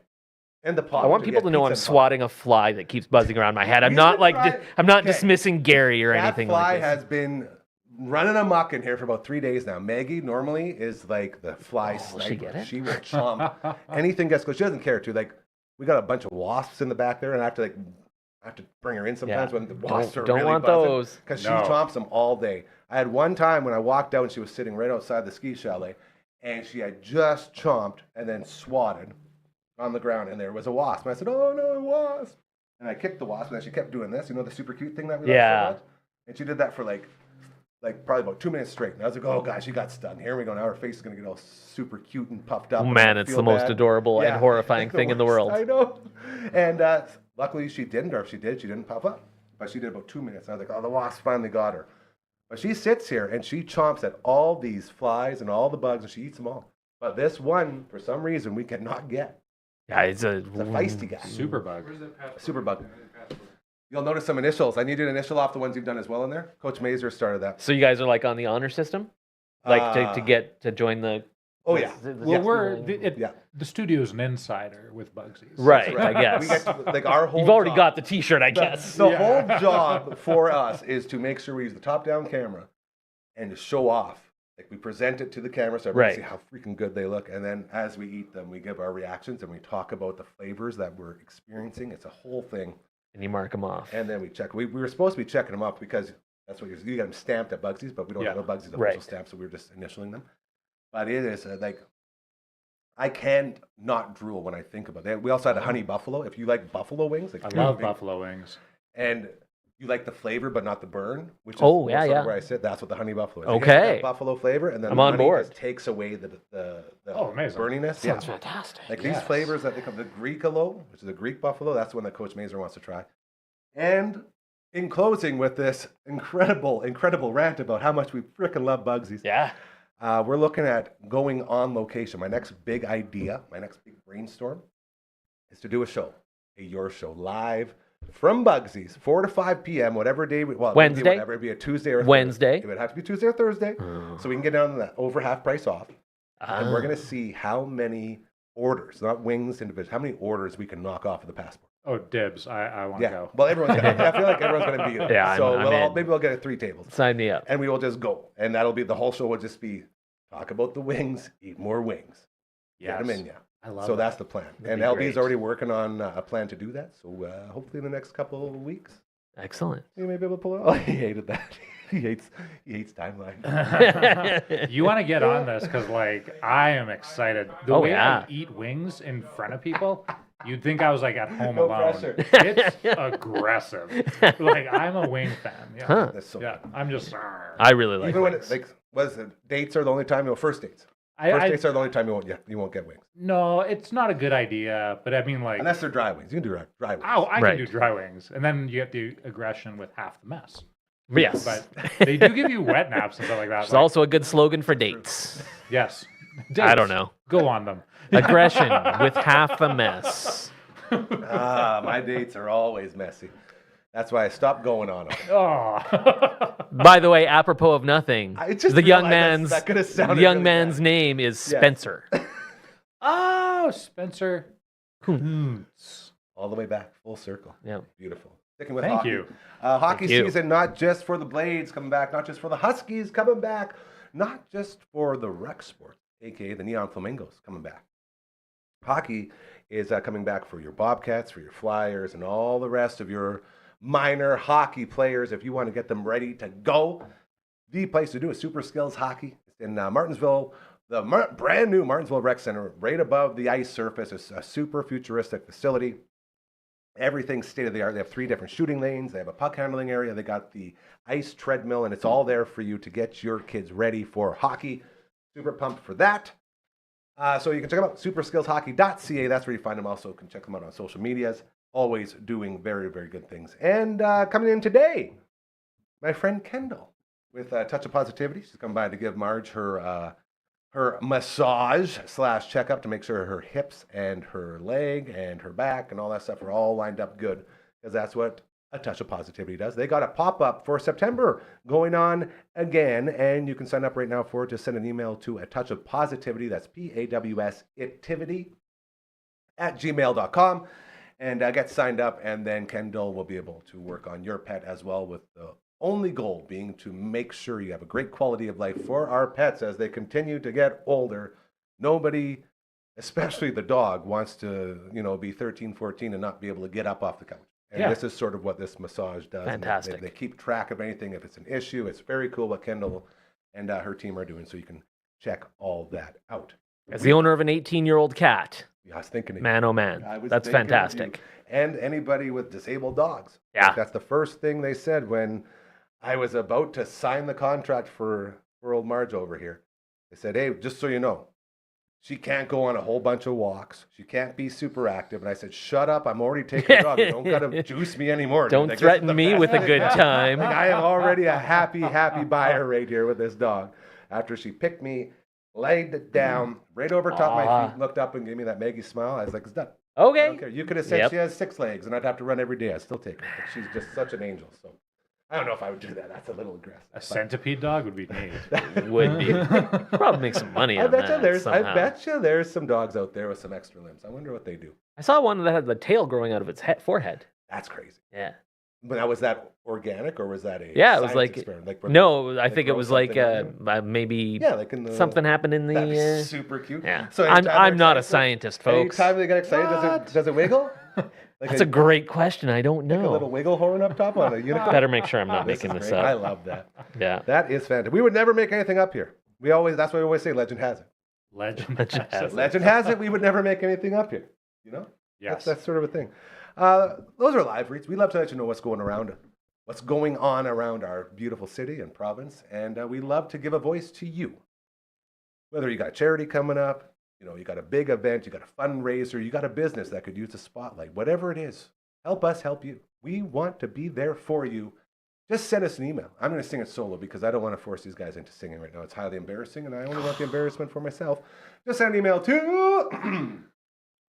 And the pop.
I want people to know I'm swatting a fly that keeps buzzing around my head. I'm not like I'm not
Okay.
dismissing Gary or
That
anything
fly
like this.
has been running amok in here for about 3 days now. Maggie normally is like the fly
will she
sniper.
get it?
She will chomp anything gets close. She doesn't care too. Like we got a bunch of wasps in the back there, and I have to bring her in sometimes when the wasps are
Don't
really
want
buzzing,
those.
because she
No.
chomps them all day. I had one time when I walked out and she was sitting right outside the ski chalet, and she had just chomped and then swatted on the ground, and there was a wasp. And I said, "Oh no, a wasp!" And I kicked the wasp, and then she kept doing this. You know the super cute thing that we love so much? And she did that for like probably about 2 minutes straight. And I was like, "Oh gosh, she got stunned. Here we go. Now her face is gonna get all super cute and puffed up."
Oh,
and
man,
I
it's
feel
the most
bad.
adorable and
Yeah.
horrifying thing in the
worst.
world.
I know. And luckily she didn't, or if she did, she didn't puff up. But she did about 2 minutes. And I was like, "Oh, the wasp finally got her." But she sits here and she chomps at all these flies and all the bugs, and she eats them all. But this one, for some reason, we cannot get.
Yeah, it's a
It's a feisty guy.
Super bug.
Super bug. You'll notice some initials. I need an initial off the ones you've done as well in there. Coach Mazer started that.
So you guys are like on the honor system, like to get to join the.
Oh yeah.
Well,
Yeah.
the studio's an insider with Bugsies.
Right, I
We
guess.
get to, like our whole.
You've already
job-
got the T-shirt, I guess.
The whole job for us is to make sure we use the top-down camera and to show off. Like we present it to the camera so everyone can see how freaking good they look, and then as we eat them, we give our reactions and we talk about the flavors that we're experiencing. It's a whole thing,
And you mark them off.
and then we check. We were supposed to be checking them up because That's what you get them stamped at Bugsy's, but we don't have a Bugsy's official
Right.
stamp, so we were just initialing them. But it is like, I can't not drool when I think about it. We also had a honey buffalo. If you like buffalo wings, like
I love buffalo wings.
and you like the flavor but not the burn, which is
Oh, yeah,
sort of
yeah.
where I sit. That's what the honey buffalo is.
Okay.
You get that buffalo flavor, and then
I'm
the
on
honey
board.
just takes away the
amazing.
burniness.
Sounds fantastic.
Like these
Yes.
flavors that they come, the Greekalo, which is a Greek buffalo, that's the one that Coach Mazer wants to try. And in closing with this incredible rant about how much we freaking love Bugsy's,
Yeah.
we're looking at going on location. My next big idea, my next big brainstorm is to do a show, your show, live from Bugsy's, 4 to 5 p.m., whatever day,
Wednesday?
whatever, it'd be a Tuesday or a
Wednesday?
Thursday. It would have to be Tuesday or Thursday, so we can get down to that over half price off. And we're going to see how many orders, not wings individually, how many orders we can knock off of the passport.
Oh, dibs. I want to
Yeah.
go.
Well, everyone's gonna, I feel like everyone's going to be there.
Yeah,
So
I'm in.
maybe we'll get 3 tables.
Sign me up.
And we will just go. And that'll be, the whole show will just be talk about the wings, eat more wings. Get them in you.
I love
So
that.
that's the plan.
That'd
And
be
LB's
great.
already working on a plan to do that. So hopefully in the next couple of weeks,
Excellent.
we may be able to pull it. Oh, he hated that. he hates timeline.
You want to get on this because, like, I am excied. The
Oh,
way
yeah.
I eat wings in front of people, you'd think I was like at home
No
alone.
pressure.
It's aggressive. Like, I'm a wing fan. Yeah,
Huh.
That's so
yeah.
good.
I'm just.
I really like
Even when
wings.
it's like, was it dates are the only time first dates. First dates are the only time you won't get wings.
No, it's not a good idea. But I mean, like,
Unless they're dry wings. You can do dry wings.
oh, I
Right.
can do dry wings, and then you get the aggression with half the mess.
Yes.
But they do give you wet naps and stuff like that.
It's
like,
also a good slogan for dates.
yes.
I don't
Dates,
know.
Go on them.
Aggression with half a mess.
My dates are always messy. That's why I stopped going on them.
Oh.
By the way, apropos of nothing,
I just
the young
realized
man's
that could have
the
sounded
young
really
man's
bad.
name is
Yeah.
Spencer.
Oh, Spencer Kuntz.
All the way back, full circle.
Yeah.
Beautiful. Sticking with
Thank
hockey.
you.
Hockey
Thank you.
season, not just for the Blades coming back, not just for the Huskies coming back, not just for the rec sport, aka the Neon Flamingos coming back. Hockey is coming back for your Bobcats, for your Flyers, and all the rest of your minor hockey players. If you want to get them ready to go, the place to do is Super Skills Hockey. It's in Martinsville, the brand new Martinsville Rec Center, right above the ice surface. It's a super futuristic facility. Everything's state of the art. They have 3 different shooting lanes. They have a puck handling area. They got the ice treadmill, and it's all there for you to get your kids ready for hockey. Super pumped for that. So you can check them out, superskillshockey.ca. That's where you find them. Also, you can check them out on social medias. Always doing very, very good things. And coming in today, my friend Kendall with a touch of positivity. She's come by to give Marge her massage / checkup to make sure her hips and her leg and her back and all that stuff are all lined up good, because that's what a touch of positivity does. They got a pop-up for September going on again, and you can sign up right now for it. Just send an email to a touch of positivity. That's PAWS-itivity @gmail.com, and get signed up, and then Kendall will be able to work on your pet as well, with the only goal being to make sure you have a great quality of life for our pets as they continue to get older. Nobody, especially the dog, wants to, be 13, 14 and not be able to get up off the couch. And
Yeah.
this is sort of what this massage does. And
Fantastic.
They keep track of anything. If it's an issue, it's very cool what Kendall and her team are doing. So you can check all that out.
As the owner of an 18-year-old cat,
Yeah, I was thinking of
man, oh man,
I was
that's
thinking of you.
fantastic.
And anybody with disabled dogs.
Yeah.
That's the first thing they said when I was about to sign the contract for old Marge over here. They said, hey, just so you know, she can't go on a whole bunch of walks. She can't be super active. And I said, shut up. I'm already taking a dog. You don't got to juice me anymore.
Don't
Like, this is
threaten
the
me
best
with a
thing.
good time.
Like, I am already a happy buyer right here with this dog. After she picked me, laid it down right over top of my feet, looked up and gave me that Maggie smile. I was like, it's done. I don't
Okay.
care. You could have said
Yep.
she has 6 legs and I'd have to run every day. I'd still take her. But she's just such an angel. So I don't know if I would do that. That's a little aggressive.
A centipede dog would be neat.
Would be. Probably make some money
I
on
bet
that
you there's
somehow.
I bet you there's some dogs out there with some extra limbs. I wonder what they do.
I saw one that had the tail growing out of its forehead.
That's crazy.
Yeah.
But now, was that organic or was that a
Yeah, it was
science
like
experiment? Like
no, I
they
think it
grow
was like
something in
maybe
yeah, like in the
something happened in
That'd be
the.
super cute.
Yeah,
So
I'm not a scientist, folks.
Anytime they get excited, does it wiggle? Like
That's a great question. I don't
like a little
know.
wiggle horn up top on a unicorn.
Better make sure I'm not
This
making
is
this
great. I
up.
love that.
Yeah.
That is fantastic. We would never make anything up here. That's why we always say legend has it.
Legend.
Legend has it.
Legend has it. We would never make anything up here. You know?
Yes.
That's sort of a thing. Those are live reads. We love to let you know what's going on around our beautiful city and province, and we love to give a voice to you. Whether you got charity coming up, you got a big event, you got a fundraiser, you got a business that could use a spotlight, whatever it is, help us help you. We want to be there for you. Just send us an email. I'm going to sing it solo because I don't want to force these guys into singing right now. It's highly embarrassing, and I only want the embarrassment for myself. Just send an email to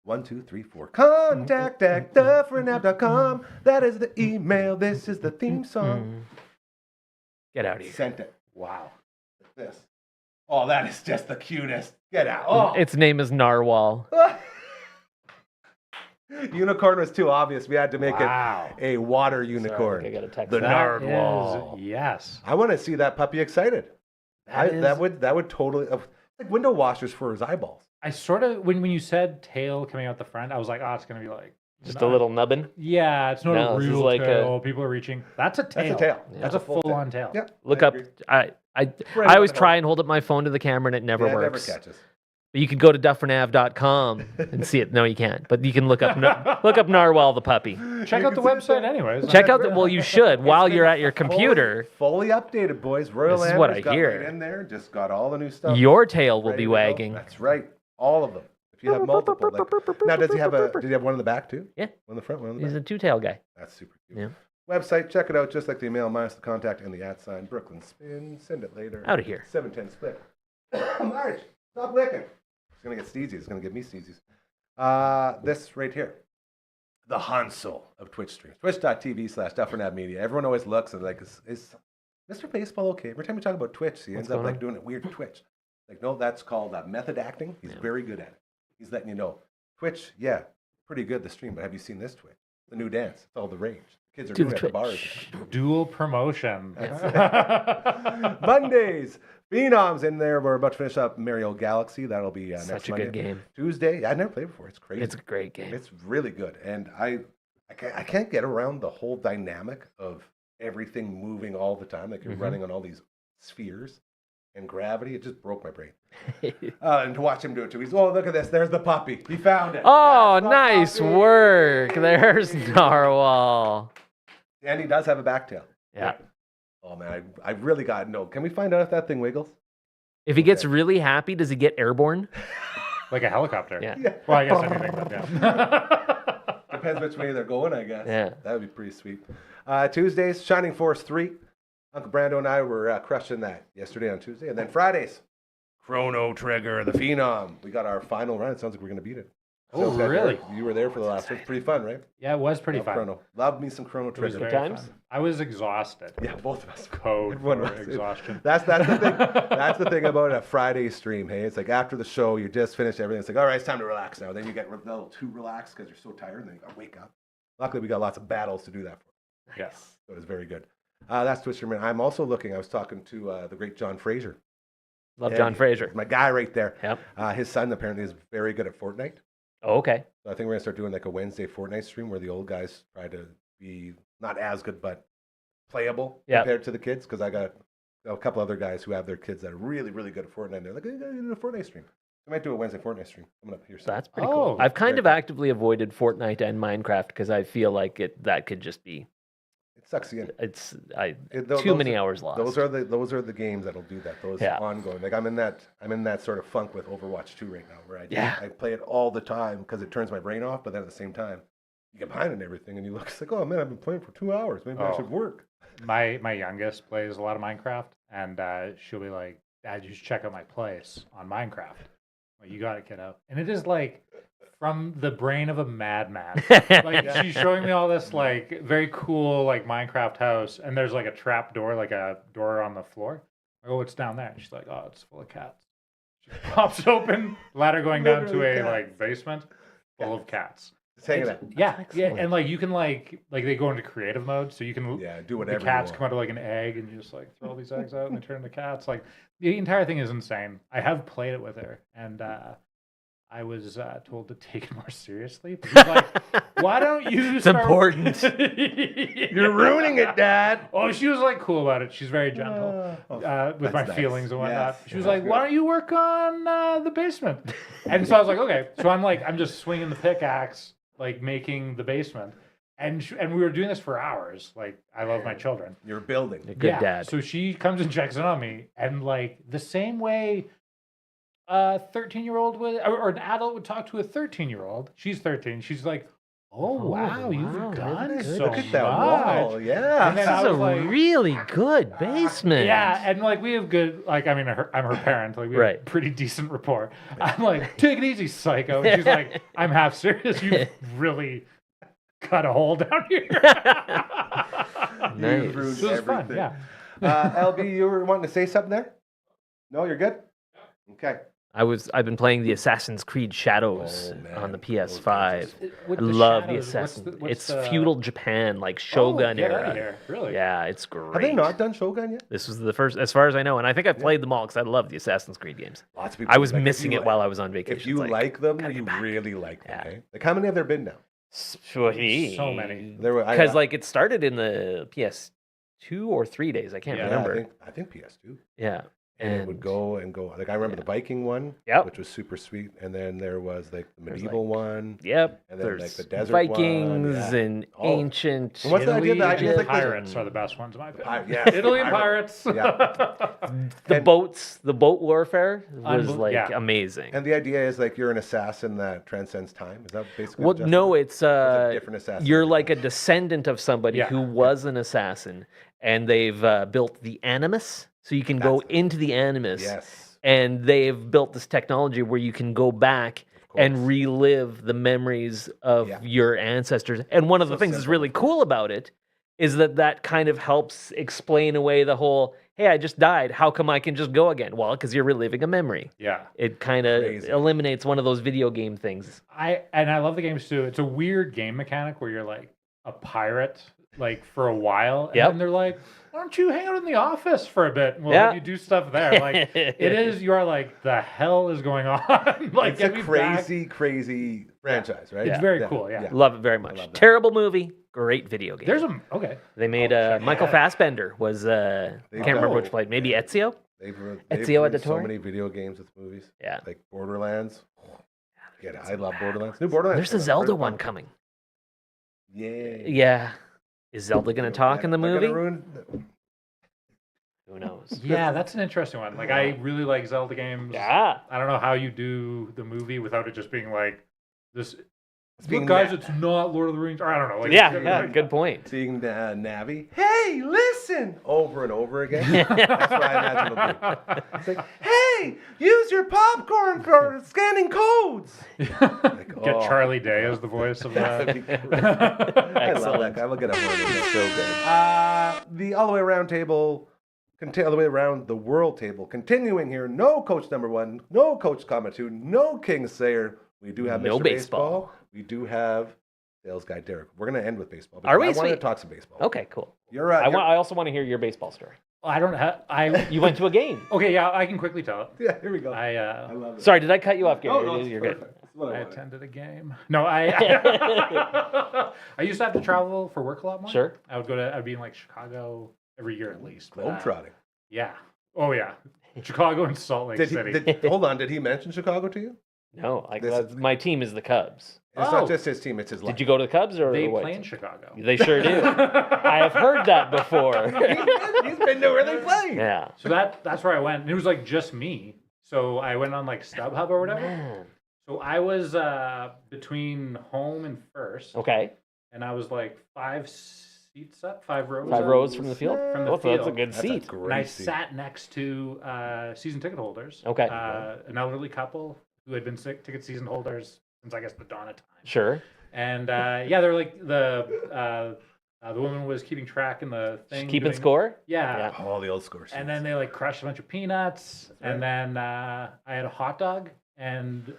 1234 contact at dufferinave.com. That is the email. This is the theme song.
Get out of here.
Sent it. Wow. This. Oh, that is just the cutest. Get out. Oh.
Its name is Narwhal.
Unicorn was too obvious. We had to make
Wow.
it a water
Sorry, I
unicorn.
think I got a text.
The
back.
Narwhal.
Yes.
I want to see that puppy excited. That would totally like window washers for his eyeballs.
I sort of when you said tail coming out the front, I was like, oh, it's gonna be like
Just a little nubbin.
Yeah, it's not
No,
a
this is
real
like
tail. People are reaching. That's a tail.
That's a tail.
That's a
full
full-on tail.
Yeah.
Look
I
up.
agree.
I
Right,
always
what the
try
hell?
and hold up my phone to the camera and it never
Yeah, it
works.
never catches.
But you can go to dufferinave.com and see it. No, you can't. But you can look up Narwhal the puppy.
Check
You
out the
can see
website anyways.
Check out the. Well, you should while you're at your computer.
Fully updated, boys. Royal
This is what
Amber's
I
got
hear.
right in there. Just got all the new stuff.
Your tail will
ready
be
to go.
wagging.
That's right. All of them. If you have multiple. Now, did he have one in the back too?
Yeah.
One in the front, one in the
He's
back.
a two-tail guy.
That's super cute.
Yeah.
Website, check it out. Just like the email, minus the contact and the @ Brooklyn Spin. Send it later.
Outta here.
710 split. Marge, stop licking. It's gonna get steezy. It's gonna give me steezies. This right here. The Hansel of Twitch streams. Twitch.tv/Dufferin Ave Media. Everyone always looks and like, is Mr. Baseball okay? Every time we talk about Twitch, he ends up
going
like
on?
doing it weird Twitch. Like, no, that's called method acting. He's very good at it. He's letting you know. Twitch, yeah, pretty good, the stream, but have you seen this Twitch? The new dance. It's all the rage. Kids are
Do
doing
the
it at the bars.
Twitch.
Dual promotion.
Mondays, Phenoms in there. We're about to finish up Mario Galaxy. That'll be next
Such a
Monday.
good game.
Tuesday, I never played before. It's crazy.
It's a great game.
It's really good, and I can't get around the whole dynamic of everything moving all the time. Like you're running on all these spheres and gravity. It just broke my brain. And to watch him do it too. Look at this. There's the puppy. He found it.
Oh,
That's the
nice
puppy.
work. There's Narwhal.
And he does have a back tail.
Yeah.
Oh man, I really got to know. Can we find out if that thing wiggles?
If he gets really happy, does he get airborne?
Like a helicopter.
Yeah.
Yeah.
Well, I guess anything. But yeah.
Depends which way they're going, I guess.
Yeah.
That would be pretty sweet. Tuesdays, Shining Force 3. Uncle Brando and I were crushing that yesterday on Tuesday. And then Fridays, Chrono Trigger, the Phenom. We got our final run. It sounds like we're going to beat it.
Oh,
Sounds like
really?
You were there for the last one. It's pretty fun, right?
Yeah, it was pretty
Love
fun.
Chrono. Love me some Chrono
It was
Trigger.
very
times?
fun. I was exhausted.
Yeah, both of us.
Code
Everyone
for
was.
exhaustion.
That's the thing. That's the thing about a Friday stream. Hey, it's like after the show, you just finished everything. It's like, all right, it's time to relax now. Then you get a little too relaxed because you're so tired, and then you got to wake up. Luckily, we got lots of battles to do that for.
Yes.
So it was very good. That's Twitch streaming. I'm also looking. I was talking to the great John Fraser.
Love
Yeah,
John Fraser.
My guy right there.
Yep.
His son apparently is very good at Fortnite.
Oh, okay.
So I think we're gonna start doing like a Wednesday Fortnite stream where the old guys try to be not as good but playable
Yep.
compared to the kids. Because I got a couple other guys who have their kids that are really, really good at Fortnite. And they're like, "Hey, you gotta do a Fortnite stream." I might do a Wednesday Fortnite stream coming up here soon.
That's pretty
Oh,
cool. I've kind
very
of
cool.
actively avoided Fortnite and Minecraft because I feel like that could just be
It sucks you in.
too many hours lost.
Those are the games that'll do that. Those
Yeah.
ongoing. Like I'm in that sort of funk with Overwatch 2 right now, where
Yeah.
I play it all the time because it turns my brain off. But then at the same time, you get behind and everything, and you look it's like, oh man, I've been playing for 2 hours. Maybe I
Oh.
should work.
My youngest plays a lot of Minecraft, and she'll be like, "Dad, you should check out my place on Minecraft." Well, you got it, kiddo. And it is like from the brain of a madman. Like she's showing me all this like very cool like Minecraft house, and there's like a trap door, like a door on the floor. I go, "What's down there?" And she's like, "Oh, it's full of cats." She pops open, ladder going down to
Literally
a
cats.
like basement full of cats.
Just hanging out.
Yeah,
excellent.
and like you can like they go into creative mode, so you can
Yeah, do
the
whatever.
cats
you
come
want.
out of like an egg, and you just like throw all these eggs out, and they turn into cats. Like the entire thing is insane. I have played it with her, and I was told to take it more seriously. But he's like, "Why don't you?"
It's important.
You're ruining it, Dad.
Oh, she was like cool about it. She's very gentle with my
nice.
feelings and whatnot.
Yes,
She was
yeah.
like, "Why don't you work on the basement?" And so I was like, "Okay." So I'm just swinging the pickaxe, like making the basement, and we were doing this for hours. Like I love my children.
You're building.
A good dad.
So she comes and checks in on me, and like the same way a 13-year-old would, or an adult would talk to a 13-year-old. She's 13. She's like, "Oh wow,
wow,
you've done
good.
so
Look at that
much."
wall. Yeah.
And then
This
I
is a
was like,
really good basement.
Yeah, and like we have good, like I mean, I'm her parent, like we have
Right.
pretty decent rapport. I'm like, "Take it easy, psycho," and she's like, "I'm half serious. You really cut a hole down here."
Nice.
You've ruined
It was fun,
everything.
yeah.
LB, you were wanting to say something there? No, you're good? Okay.
I've been playing the Assassin's Creed Shadows
Oh, man.
on the
Those
PS5.
games
I love the Assassin. It's feudal Japan, like Shogun
get
era.
out of here. Really?
Yeah, it's great.
Have they not done Shogun yet?
This was the first, as far as I know, and I think I've played them all because I love the Assassin's Creed games.
Lots of people.
I was
like, if
missing
you
it
like-
while I was on vacation.
If you like them, you really like them.
Yeah.
Eh? Like, how many have there been now?
So many.
There were
Because like it started in the PS2 or 3 days. I can't
Yeah,
remember.
I think PS2.
Yeah.
And it would go and go. Like I remember the Viking one,
Yep.
which was super sweet, and then there was like the
There's,
medieval one.
Yep.
And then, like,
There's
the desert
Vikings
one, yeah.
and
Oh.
ancient.
And what's the idea?
Italy
The idea is
and
like this-
pirates are the best ones in my opinion.
Yes,
Italy and pirates.
The
And-
boats, the boat warfare was like
yeah.
amazing.
And the idea is like you're an assassin that transcends time. Is that basically?
Well,
what Justice
no,
is?
it's
a different assassin
you're
every
like a
time.
descendant of somebody
Yeah.
who was an assassin, and they've built the Animus, so you can go
That's it.
into the Animus.
Yes.
And they've built this technology where you can go back
course.
and relive the memories of
Yeah.
your ancestors. And one of the
So
things that's
simple,
really
of course.
cool about it is that kind of helps explain away the whole, hey, I just died. How come I can just go again? Well, because you're reliving a memory.
Yeah.
It kind of
Crazy.
eliminates one of those video game things.
I love the games too. It's a weird game mechanic where you're like a pirate, like for a while, and
Yep.
then they're like, "Why don't you hang out in the office for a bit? And we'll
Yeah.
have you do stuff there." Like it is. You are like, the hell is going on? Like
It's a
get me back.
crazy franchise, right?
It's very cool. Yeah.
Love it very much.
love that.
Terrible movie, great video game.
There's a okay.
They made Michael Fassbender was I can't remember which played. Maybe Ezio.
They've
Ezio
ruined so
Auditore?
many video games with movies.
Yeah.
Like Borderlands. Yeah, I love Borderlands. New Borderlands.
There's a Zelda one coming.
Yay.
Yeah. Is Zelda gonna talk in the
They're
movie?
gonna ruin-
Who knows?
Yeah, that's an interesting one. Like I really like Zelda games.
Yeah.
I don't know how you do the movie without it just being like this.
being
Look, guys,
na-
it's not Lord of the Rings. Or I don't know. Like,
Yeah,
it's-
yeah, good point.
Seeing Navi, hey, listen, over and over again. That's what I imagine it'll be. It's like, hey, use your popcorn for scanning codes. Like,
Get
oh,
Charlie Day as the voice of
that'd
that.
be great. I love that
Excellent.
guy. We'll get him on. He's so good. The all the way around table, all the way around the world table, continuing here. No coach number one, no coach comma two, no Kingslayer. We do have
No
Mr.
baseball.
We do have sales guy Derek. We're going to end with baseball.
Are we?
I wanted to
Sweet.
talk some baseball.
Okay, cool.
You're
I also want to hear your baseball story.
I don't have. I
You went to a game.
okay. Yeah, I can quickly tell it.
Yeah, here we go.
I
love it.
Sorry, did I cut you off, Gary?
Oh, no, it's
You're
perfect.
good.
That's what
I
I wanted.
attended a game. No, I I used to have to travel for work a lot more.
Sure.
I'd be in like Chicago every year at least. But,
Globetrotting.
yeah. Oh yeah. Chicago and Salt Lake City.
Hold on, did he mention Chicago to you?
No, like
This-
my team is the Cubs.
It's
Oh.
not just his team, it's his life.
Did you go to the Cubs or
They
what?
play in Chicago.
They sure do. I have heard that before.
He's been to where they play.
Yeah.
So that's where I went. And it was like just me. So I went on like StubHub or whatever.
Man.
So I was between home and first.
Okay.
And I was like 5 seats up, 5 rows.
5
up.
rows from the field.
From the
Oh, so that's a
field.
good
That's a
seat.
And I
great seat.
sat next to season ticket holders.
Okay.
An elderly couple who had been ticket season holders since I guess the dawn of time.
Sure.
And yeah, they're like the woman was keeping track in the thing.
Keeping
doing-
score.
Yeah.
Yeah.
All the old scores.
And then they like crushed a bunch of peanuts, and then I had a hot dog, and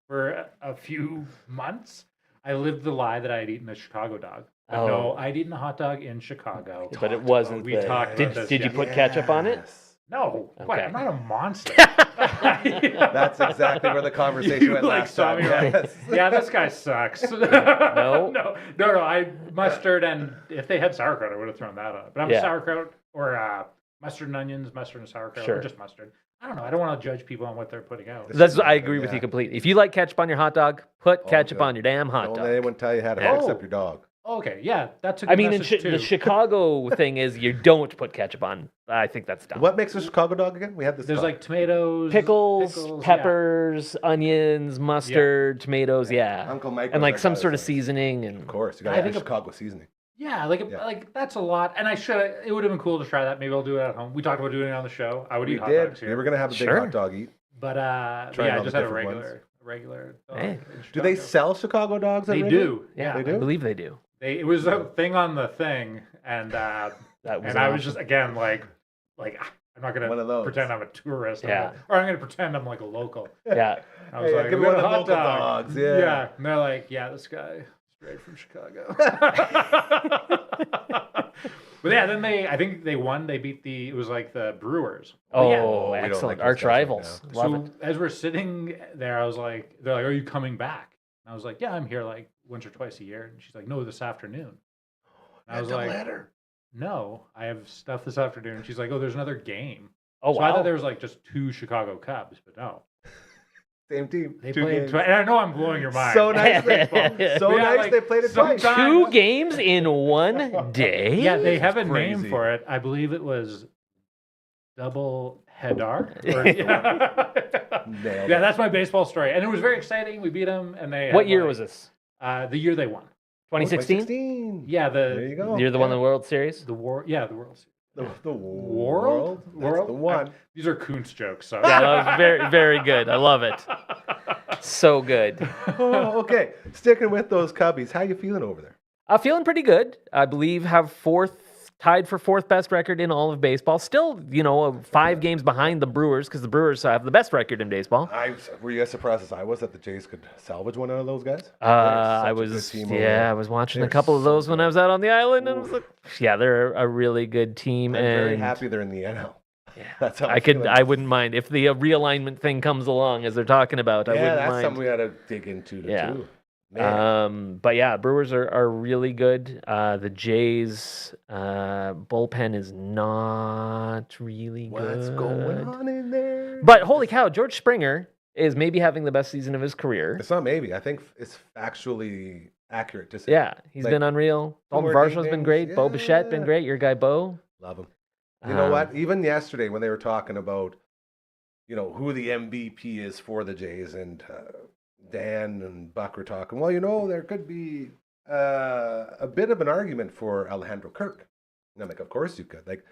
for a few months, I lived the lie that I had eaten a Chicago dog. But
Oh.
no, I'd eaten a hot dog in Chicago.
But it wasn't.
We talked about this.
Did you
yeah.
put ketchup on it?
Yes.
No, what?
Okay.
I'm not a monster.
That's exactly where the conversation
You
went
like
last
saw
time.
me like,
Yes.
yeah, this guy sucks.
No.
no. I mustard, and if they had sauerkraut, I would have thrown that on. But I'm
Yeah.
sauerkraut or mustard and onions, mustard and sauerkraut,
Sure.
or just mustard. I don't know. I don't want to judge people on what they're putting out.
I agree with
Yeah.
you completely. If you like ketchup on your hot dog, put ketchup
good.
on your damn hot
Don't
dog.
let anyone tell you how to
Yeah.
fix
Oh.
up your dog.
Okay, yeah, that's a good
I mean,
message too.
the Chicago thing is you don't put ketchup on. I think that's dumb.
What makes a Chicago dog again? We had this.
There's
talk.
like tomatoes,
Pickles,
yeah.
peppers, onions, mustard, tomatoes, yeah.
Uncle Mike
And
was
like
our
some
guy
sort of
that said,
seasoning and
Of course, you got
I
to
think
have
a-
Chicago seasoning.
Yeah, like that's a lot. And it would have been cool to try that. Maybe I'll do it at home. We talked about doing it on the show. I would
We
eat hot
did.
dogs
We
here.
were gonna have a big
Sure.
hot dog eat.
But
Trying
yeah, I
all
just
the
had a
different
regular dog
Hey.
in
Do they
Chicago.
sell Chicago dogs? At
They
Wrigley?
do. Yeah,
They do?
I believe they do.
It was a thing on the thing, and
That was
and I was
awesome.
just again like I'm not
One of
gonna
those.
pretend I'm a tourist.
Yeah.
Or I'm gonna pretend I'm like a local.
Yeah.
I was
Hey,
like,
give
we
me one
got a
of the
hot
local
dog.
dogs, yeah.
And they're like, yeah, this guy straight from Chicago. But yeah, then I think they won. They beat it was like the Brewers.
Oh,
yeah.
we don't
excellent.
like those
Arch
guys right
rivals.
now.
Love
So
it.
as we're sitting there, they're like, are you coming back? And I was like, yeah, I'm here like once or twice a year. And she's like, no, this afternoon. And I was like, no, I have stuff this afternoon. She's like, oh, there's another game.
Oh,
So I
wow.
thought there was like just 2 Chicago Cubs, but no.
Same team.
They
Two
played
games.
twice. And I know I'm blowing your mind.
So nice. So
Yeah,
nice.
like,
They played it twice.
sometimes-
Two games in one day?
Yeah, they have a
crazy.
name for it. I believe it was double headar.
Nailed
Yeah,
it.
that's my baseball story. And it was very exciting. We beat them, and they.
What
had,
year
like,
was this?
The year they won.
2016?
2016.
Yeah,
There you go.
You're the one in the World Series?
the war. Yeah, the World Series.
The
World?
That's the one.
These are Kuntz jokes. So.
Yeah, that was very, very good. I love it. So good.
Oh, okay. Sticking with those Cubbies, how you feeling over there?
Feeling pretty good. I believe tied for fourth best record in all of baseball. Still, 5 games behind the Brewers because the Brewers have the best record in baseball.
Were you as surprised as I was that the Jays could salvage one out of those guys?
I was I was watching a
They're
couple of
so
those when I
good.
was out on the island, and I was like, yeah, they're a really good team.
I'm
and
very happy they're in the NL.
Yeah,
That's how I'm feeling.
I wouldn't mind if the realignment thing comes along as they're talking about. I
Yeah,
wouldn't
that's
mind.
something we got to dig into
Yeah.
too. Man.
But yeah, Brewers are really good. The Jays bullpen is not really good.
What's going on in there?
But holy cow, George Springer is maybe having the best season of his career.
It's not maybe. I think it's factually accurate to say.
Yeah, he's
Like,
been unreal. Dalton
more
Varsho's been
ding-dings.
great. Bo Bichette been
Yeah.
great. Your guy Bo.
Love him. You know
Um,
what? Even yesterday when they were talking about, who the MVP is for the Jays, and Dan and Buck were talking, well, there could be a bit of an argument for Alejandro Kirk. And I'm like, of course you could. Like,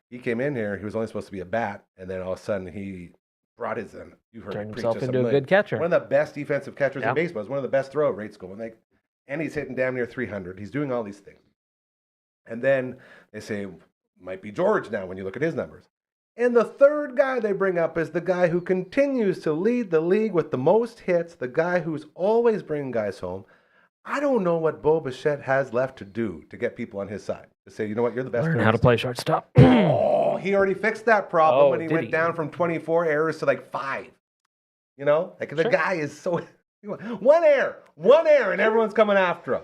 he came in here, he was only supposed to be a bat, and then all of a sudden he brought his, you heard
Turned
me preach
himself
this,
into
I'm
a
like,
good catcher.
one of the best defensive catchers
Yeah.
in baseball. He's one of the best throw rates going. Like, and he's hitting damn near 300. He's doing all these things. And then they say, might be George now when you look at his numbers. And the third guy they bring up is the guy who continues to lead the league with the most hits, the guy who's always bringing guys home. I don't know what Bo Bichette has left to do to get people on his side. To say, you know what, you're the best.
Learn
player
how
on
to
this
play shortstop.
Oh, he already fixed that problem
Oh,
when he
did
went
he?
down from 24 errors to like 5. Like the
Sure.
guy is so one error, and everyone's coming after him.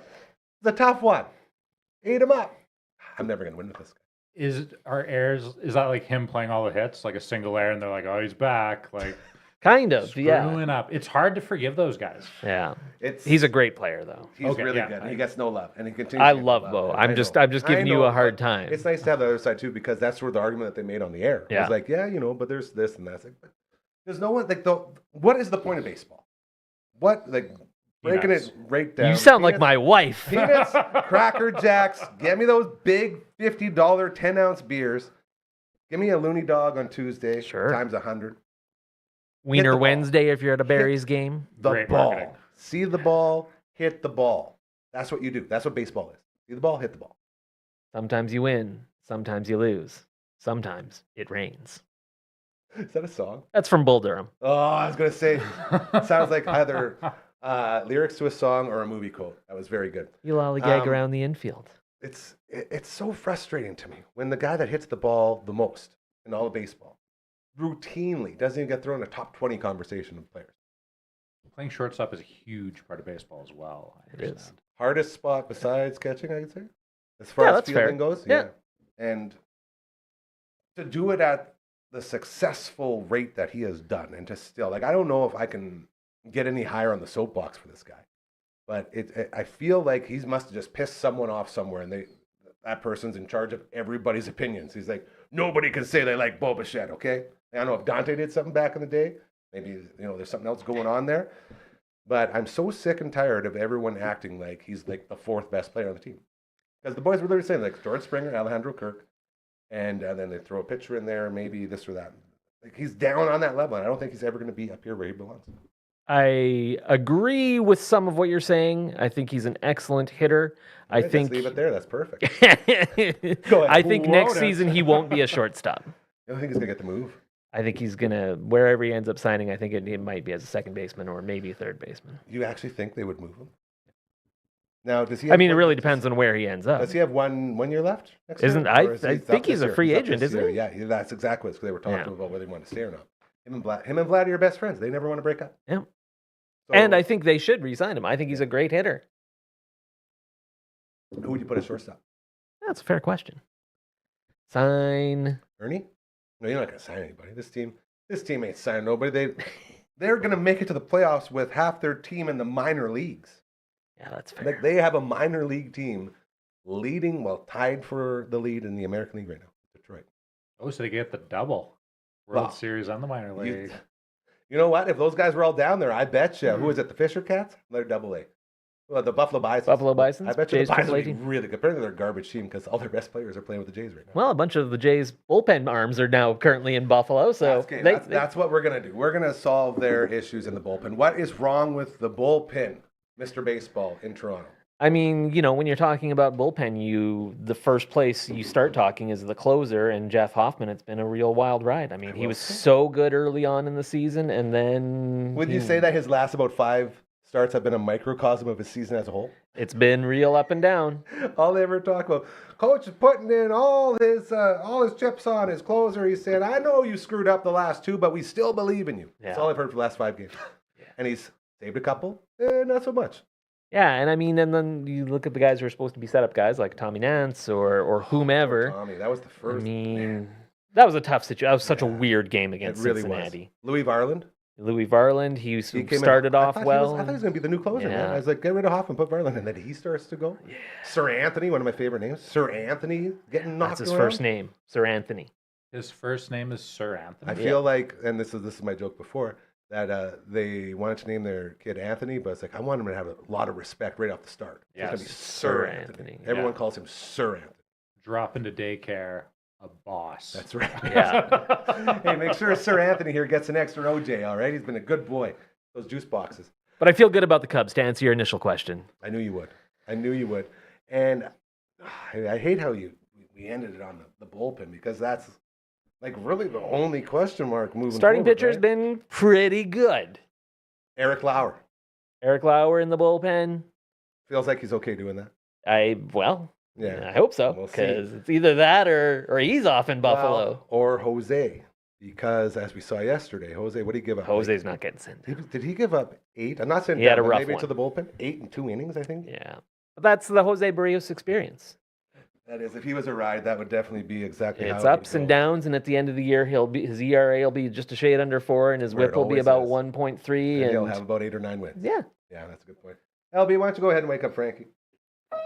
It's a tough one. Eat him up. I'm never gonna win with this guy.
Is that like him playing all the hits, like a single error, and they're like, oh, he's back, like
Kind of, yeah.
screwing up. It's hard to forgive those guys.
Yeah.
It's
He's a great player, though.
he's
Okay,
really
yeah.
good. And he gets no love, and he continues.
I
to get no
love
love.
Bo.
I
I'm just
know.
giving
I
you
know,
a hard
but
time.
It's nice to have the other side too, because that's sort of the argument that they made on the air.
Yeah.
It's like, but there's this and that. It's like, but there's no one like what is the point of baseball? What breaking
Peanuts.
it right down?
You sound like
Peanuts-
my wife.
Peanuts, Cracker Jacks. Get me those big $50 10-ounce beers. Give me a loony dog on Tuesday.
Sure.
Times 100.
Wiener
ball.
Wednesday if you're at a Berries game.
The
Great
ball.
marketing.
See the ball, hit the ball. That's what you do. That's what baseball is. See the ball, hit the ball.
Sometimes you win, sometimes you lose. Sometimes it rains.
Is that a song?
That's from Bull Durham.
Oh, I was going to say, it sounds like either Lyrics to a song or a movie quote. That was very good.
You lollygag around the infield.
It's so frustrating to me when the guy that hits the ball the most in all of baseball routinely doesn't even get thrown in a top 20 conversation of players.
Playing shortstop is a huge part of baseball as well. I
It is.
understand.
Hardest spot besides catching, I could say, as far as
that's
fielding
fair.
goes.
Yeah.
And to do it at the successful rate that he has done, and to still, like, I don't know if I can get any higher on the soapbox for this guy, but I feel like he must have just pissed someone off somewhere, and that person's in charge of everybody's opinions. He's like, nobody can say they like Bo Bichette, okay? I don't know if Dante did something back in the day. Maybe, there's something else going on there. But I'm so sick and tired of everyone acting like he's like the fourth best player on the team. Because the boys were literally saying, like, George Springer, Alejandro Kirk, and then they throw a pitcher in there, maybe this or that. Like, he's down on that level, and I don't think he's ever going to be up here where he belongs.
I agree with some of what you're saying. I think he's an excellent hitter. I
Let's
think
leave it there. That's perfect.
Go ahead. I think next
Quote it.
season he won't be a shortstop.
I don't think he's going to get the move.
I think he's gonna wherever he ends up signing. I think it might be as a second baseman or maybe a third baseman.
You actually think they would move him? Now, does he?
I mean, it really depends on where he ends up.
Does he have one year left? Next
Isn't
year?
I?
Or is
I
up
think
this
he's a
year?
free
He's up
agent,
this
isn't
year.
he?
Yeah, that's exactly what they were talking
Yeah.
about whether they want to stay or not. Him and Vlad are your best friends. They never want to break up.
Yeah.
So,
And I think they should re-sign him. I think he's a great hitter.
who would you put at shortstop?
That's a fair question. Sign.
Ernie? No, you're not going to sign anybody. This team ain't signing nobody. They're going to make it to the playoffs with half their team in the minor leagues.
Yeah, that's fair.
Like, they have a minor league team tied for the lead in the American League right now. Detroit.
Oh, so they get the double World
Well,
Series on the minor league.
You know what? If those guys were all down there, I bet you. Who is it? The Fisher Cats? They're double A. Well, the Buffalo Bisons.
Buffalo Bisons?
I bet you
Jays
the Bisons
AAA
would be
team?
really good. Apparently, they're a garbage team because all their best players are playing with the Jays right now.
Well, a bunch of the Jays' bullpen arms are now currently in Buffalo, so
Okay, that's what we're going to do. We're going to solve their issues in the bullpen. What is wrong with the bullpen, Mr. Baseball, in Toronto?
I mean, when you're talking about bullpen, the first place you start talking is the closer, and Jeff Hoffman. It's been a real wild ride. I mean, he was so good early on in the season, and then
Would you say that his last about 5 starts have been a microcosm of his season as a whole?
It's been real up and down.
All they ever talk about, coach is putting in all his chips on his closer. He said, I know you screwed up the last 2, but we still believe in you. That's
Yeah.
all I've heard for the last 5 games. And he's saved a couple, not so much.
Yeah, and I mean, and then you look at the guys who are supposed to be setup guys like Tommy Nance or whomever.
Tommy, that was the
I
first.
mean, that was a tough situation. That was such a weird game
It
against
really
Cincinnati.
was. Louis Varland.
Louis Varland, he
He came
started
in,
off well.
I thought he was going to be the new closer, man.
Yeah.
I was like, get rid of Hoffman, put Varland, and then he starts to go.
Yeah.
Sir Anthony, one of my favorite names. Sir Anthony getting knocked
That's his
around.
first name, Sir Anthony.
His first name is Sir Anthony.
I feel like, and this is my joke before, that they wanted to name their kid Anthony, but it's like I want him to have a lot of respect right off the start. So
Yes,
it's gonna be
Sir
Anthony.
Anthony.
Everyone
Yeah.
calls him Sir Anthony.
Drop into daycare, a boss.
That's right.
Yeah.
Hey, make sure Sir Anthony here gets an extra OJ. All right, he's been a good boy. Those juice boxes.
But I feel good about the Cubs. To answer your initial question,
I knew you would. And I hate how we ended it on the bullpen because that's like really the only question mark moving
starting
forward,
pitcher's
right?
been pretty good.
Eric Lauer.
Eric Lauer in the bullpen.
Feels like he's okay doing that.
I hope so
We'll see.
because it's either that or he's off in Buffalo.
Well, or Jose. Because as we saw yesterday, Jose, what did he give up?
Jose's not getting sent.
Did he give up 8? I'm not saying
He had
down,
a
but
rough
maybe
one.
to the bullpen. 8 in 2 innings, I think.
Yeah, but that's the Jose Barrios experience.
That is, if he was a ride, that would definitely be exactly how
It's
it would
ups and
go.
downs, and at the end of the year, his ERA will be just a shade under 4, and his
Where it
WHIP will be
always
about
is.
1.3.
And he'll
And
have about 8 or 9 wins.
yeah,
Yeah, that's a good point. LB, why don't you go ahead and wake up Frankie?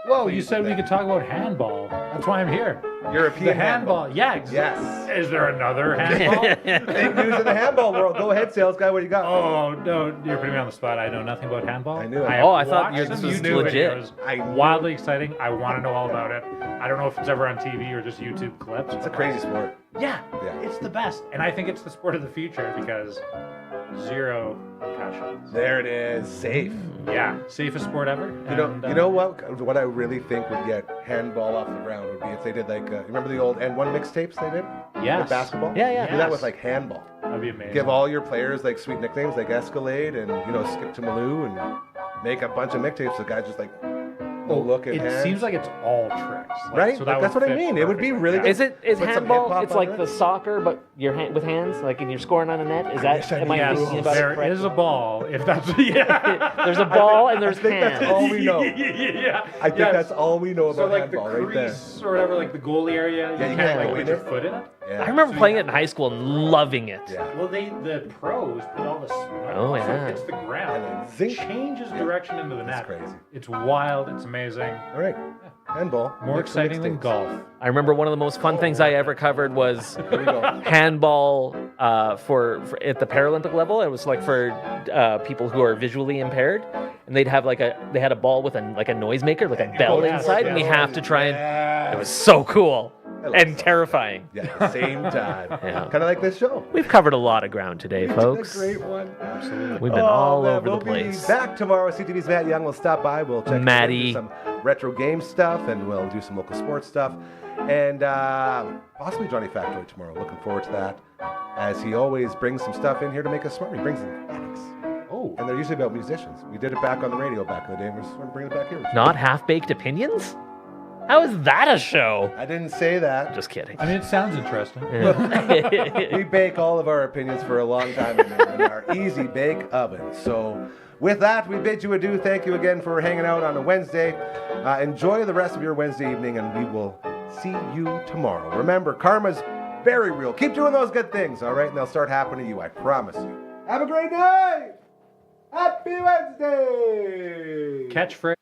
Whoa,
Please
you said
do
we
that.
could talk about handball. That's why I'm here.
European
The handball. Yeah,
Yes.
Is there another handball?
Big news in the handball world. Go ahead, sales guy. What do you got?
Oh, no, you're putting me on the spot. I know nothing about handball.
I knew it.
have
Oh, I thought
watched
this
some
was
YouTube
legit.
videos.
I knew-
Wildly exciting. I want to know all about it. I don't know if it's ever on TV or just YouTube clips.
It's a crazy sport.
Yeah,
Yeah.
it's the best. And I think it's the sport of the future because 0 concussions.
There it is. Safe.
Yeah, safest sport ever.
You know what? What I really think would get handball off the ground would be if they did like, you remember the old N1 mixtapes they did?
Yes.
With basketball?
Yeah, yeah.
Do that
Yes.
with like handball.
That'd be amazing.
Give all your players like sweet nicknames like Escalade and, Skip to Maloo and make a bunch of mixtapes. The guy's just like, no look at
It
hands.
seems like it's all tricks. Like,
Right?
So that
Like, that's
would
what I
fit
mean. It would be
perfectly,
really
yeah.
good.
Is
Put some
handball?
hip-hop
It's like
under
the
it.
soccer, but with hands, like, and you're scoring on a net. Is that?
wish I
Am
knew
I
the
thinking
rules.
about it
There
correctly?
is a ball, if that's yeah.
There's a ball and there's
I think
hands.
that's all we know.
yeah.
I think that's all we know
So
about
like the
handball right there.
crease or whatever, like the goalie area,
Yeah,
you
you
can't
can't
like
go
put
in
your
it.
foot in it.
Yeah.
I remember playing it in high school and loving it.
Yeah.
Well, the pros put all this.
Oh,
so
yeah.
it hits the ground,
And then zing.
changes direction into the net.
That's crazy.
It's wild. It's amazing.
All right. Handball.
More
Mix some
exciting than
mixtapes.
golf.
I remember one of the most fun things I ever covered was
Here we go.
handball for at the Paralympic level. It was like for people who are visually impaired, and they had a ball with a noisemaker, like a bell
yes,
inside, and you
yes.
have to try and.
Yeah.
It was so cool
I love
and
that.
terrifying.
Yeah, at the same time.
Yeah.
Kind of like this show.
We've covered a lot of ground today, folks.
A great one. Absolutely.
We've been all
man,
over
we'll
the place.
Be back tomorrow. CTV's Matt Young will stop by. We'll check
Matty.
in some retro game stuff, and we'll do some local sports stuff, and possibly Johnny Factoid tomorrow. Looking forward to that. As he always brings some stuff in here to make us smart. He brings in facts,
Oh,
and they're usually about musicians. We did it back on the radio back in the day, and we're just going to bring it back here.
Not half-baked opinions? How is that a show?
I didn't say that.
Just kidding.
I mean, it sounds interesting.
We bake all of our opinions for a long time in there in our easy bake oven. So with that, we bid you adieu. Thank you again for hanging out on a Wednesday. Enjoy the rest of your Wednesday evening, and we will see you tomorrow. Remember, karma's very real. Keep doing those good things, all right? And they'll start happening to you, I promise you. Have a great night! Happy Wednesday!
Catchphrase.